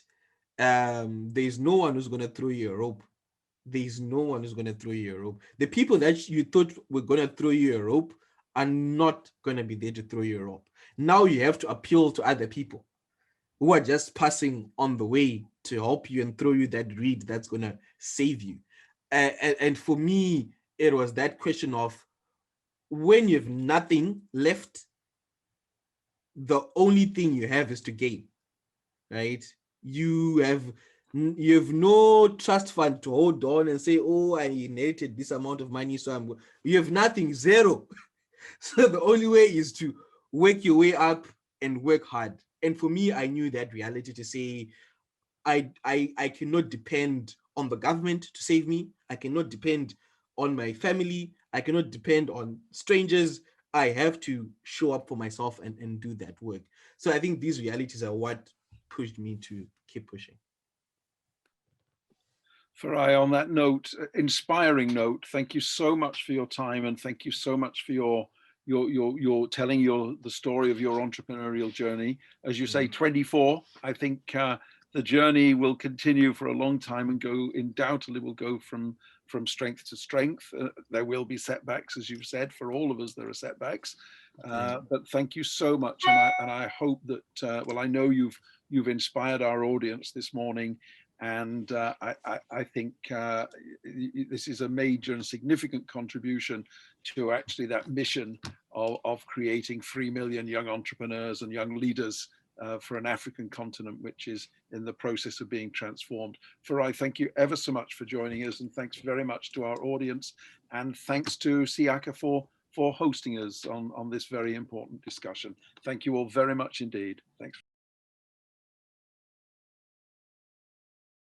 there's no one who's going to throw you a rope. There's no one who's going to throw you a rope. The people that you thought were going to throw you a rope are not going to be there to throw you a rope. Now you have to appeal to other people who are just passing on the way to help you and throw you that reed that's going to save you. And for me, it was that question of, when you have nothing left, the only thing you have is to gain, right? You have no trust fund to hold on and say, oh, I inherited this amount of money, so you have nothing, zero. So the only way is to work your way up and work hard. And for me, I knew that reality, to say, I cannot depend on the government to save me. I cannot depend on my family. I cannot depend on strangers. I have to show up for myself and do that work. So I think these realities are what pushed me to keep pushing. Farai, on that note, inspiring note, thank you so much for your time, and thank you so much for your telling the story of your entrepreneurial journey. As you say, 24. I think the journey will continue for a long time and undoubtedly will go from strength to strength. There will be setbacks, as you've said. For all of us, there are setbacks. But thank you so much, and I hope that I know you've inspired our audience this morning. And I think this is a major and significant contribution to actually that mission of creating 3 million young entrepreneurs and young leaders for an African continent, which is in the process of being transformed. Farai, thank you ever so much for joining us, and thanks very much to our audience, and thanks to Siyakha for hosting us on this very important discussion. Thank you all very much indeed. Thanks.